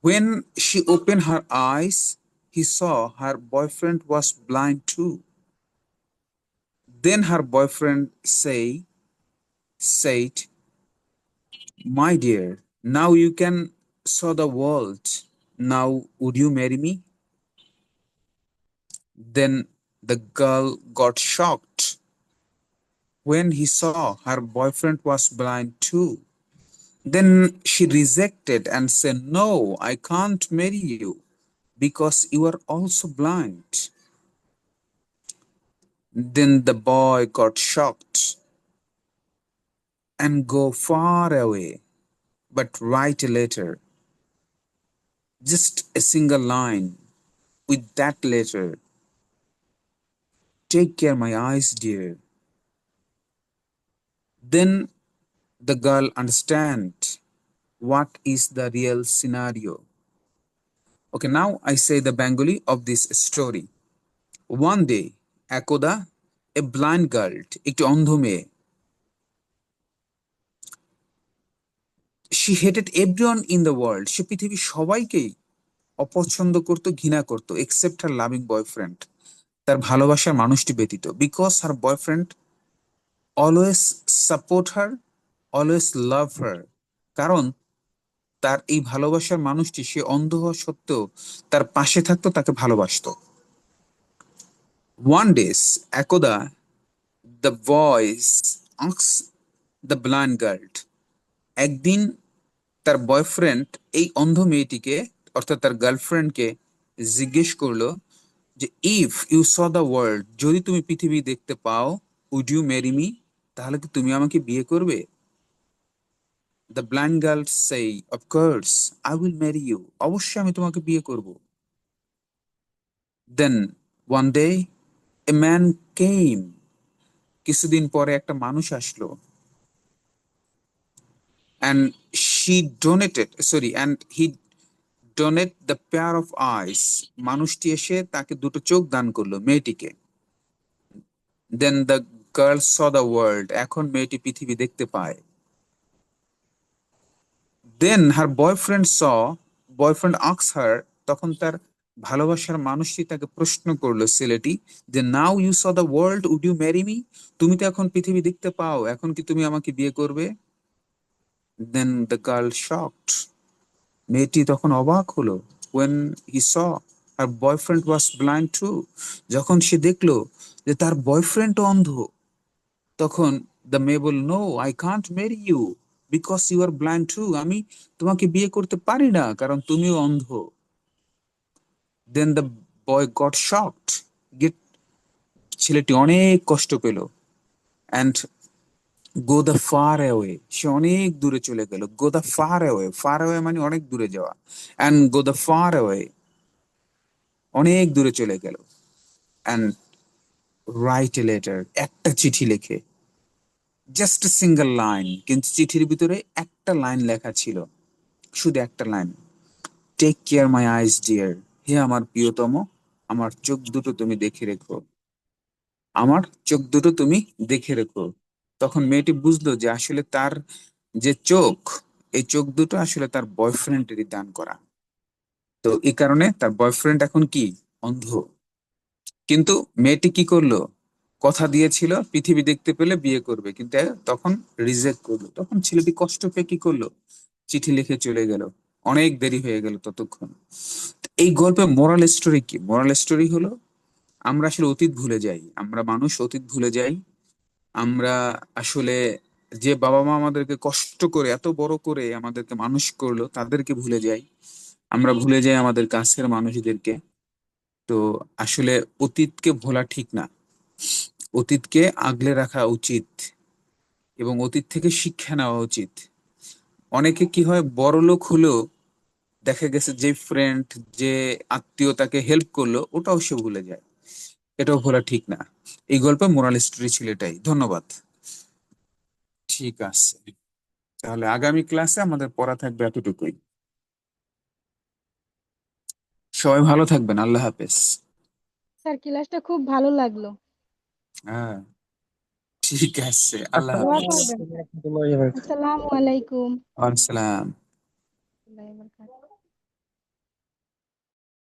Speaker 2: When she opened her eyes, he saw her boyfriend was blind too. Then her boyfriend said, "My dear, now you can saw the world. Now would you marry me?" Then the girl got shocked when he saw her boyfriend was blind too. Then she rejected and said, "No, I can't marry you because you are also blind." Then the boy got shocked and go far away, but write a letter, just a single line. With that letter, "Take care my eyes, dear." Then the girl understand what is the real scenario. Okay, now I say the Bengali of this story. One day, Akoda, a blind girl, একটি অন্ধ মেয়ে, she hated everyone in the world. সে পৃথিবীর সবাইকেই অপছন্দ করত, ঘৃণা করত, except her loving boyfriend, তার ভালোবাসার মানুষটি ব্যতীত, because her boyfriend always support her, always love her. কারণ তার এই ভালোবাসার মানুষটি, সে অন্ধ হওয়া সত্ত্বেও তার পাশে থাকতো, তাকে ভালোবাসতো। One day, Akoda, the voice asks the blind girl, একদিন তার বয়ফ্রেন্ড এই অন্ধ মেয়েটিকে, অর্থাৎ তার গার্লফ্রেন্ডকে জিজ্ঞেস করলো যে, if you saw the world, যদি তুমি পৃথিবী দেখতে পাও, উড ইউ ম্যারি মি, তাহলে কি তুমি আমাকে বিয়ে করবে? The blind girl say, of course I will marry you, অবশ্যই আমি তোমাকে বিয়ে করব। Then one day a man came, কিছুদিন পরে একটা মানুষ আসলো, and he donate the pair of eyes, মানুষটি এসে তাকে দুটো চোখ দান করলো মেয়েটিকে। Then the girl saw the world, এখন মেয়েটি পৃথিবী দেখতে পায়। Then her boyfriend asked her, তখন তার ভালোবাসার মানুষটি তাকে প্রশ্ন করলো, ছেলেটি, যে now you saw the world, would you marry me, তুমি তো এখন পৃথিবী দেখতে পাও, এখন কি তুমি আমাকে বিয়ে করবে? Then the girl shocked, মেয়েটি তখন অবাক হলো, when he saw her boyfriend was blind too, যখন সে দেখলো যে তার বয়ফ্রেন্ড অন্ধ, তখন the মেয়ে বলল, no, I can't marry you because you are blind too, আমি তোমাকে বিয়ে করতে পারি না কারণ তুমিও অন্ধ। Then the boy got shocked, ছেলেটি অনেক কষ্ট পেল, and go the far away, সে অনেক দূরে চলে গেল। go the far away মানে অনেক দূরে যাওয়া, and go the far away, অনেক দূরে চলে গেল, and write a letter, একটা চিঠি লেখে, জাস্ট a single line, কিন্তু চিঠির ভিতরে একটা লাইন লেখা ছিল, শুধু একটা line, take care my eyes dear, হে আমার প্রিয়তম, আমার চোখ দুটো তুমি দেখে রেখো, আমার চোখ দুটো তুমি দেখে রেখো। তখন মেয়েটি বুঝলো যে আসলে তার যে চোখ, এই চোখ দুটো আসলে তার বয়ফ্রেন্ডেরই দান করা। তো এই কারণে তার বয়ফ্রেন্ড এখন কি, অন্ধ। কিন্তু মেয়েটি কি করলো, কথা দিয়েছিল পৃথিবী দেখতে পেলে বিয়ে করবে, কিন্তু তখন রিজেক্ট করলো। তখন ছেলেটি কষ্ট পেয়ে কি করলো, চিঠি লিখে চলে গেল, অনেক দেরি হয়ে গেল ততক্ষণ। এই গল্পে মোরাল স্টোরি কি? মোরাল স্টোরি হলো, আমরা আসলে অতীত ভুলে যাই, আমরা মানুষ অতীত ভুলে যাই। আমরা আসলে যে বাবা মা আমাদেরকে কষ্ট করে এত বড় করে আমাদেরকে মানুষ করলো, তাদেরকে ভুলে যাই। আমরা ভুলে যাই আমাদের কাছের মানুষদেরকে। তো আসলে অতীতকে ভোলা ঠিক না, অতীতকে আগলে রাখা উচিত এবং অতীত থেকে শিক্ষা নেওয়া উচিত। অনেকে কি হয়, বড় লোক হলেও দেখা গেছে যে ফ্রেন্ড, যে আত্মীয় তাকে হেল্প করলো, ওটাও সে ভুলে যায়, এটাও ভোলা ঠিক না। এই গল্পে মোরাল স্টোরি ছিল এটাই। ধন্যবাদ। ঠিক আছে, তাহলে আগামী ক্লাসে আমাদের পড়া থাকবে এতটুকুই। সবাই ভালো থাকবেন, আল্লাহ হাফেজ।
Speaker 5: স্যার ক্লাসটা খুব ভালো লাগলো।
Speaker 2: হ্যাঁ, ঠিক আছে, আল্লাহ
Speaker 5: দোয়া
Speaker 2: হাফেজ।
Speaker 5: করবেন। আসসালামু আলাইকুম।
Speaker 2: ওয়ালাইকুম আসসালাম।
Speaker 1: warahmatullahi wabarakatuh.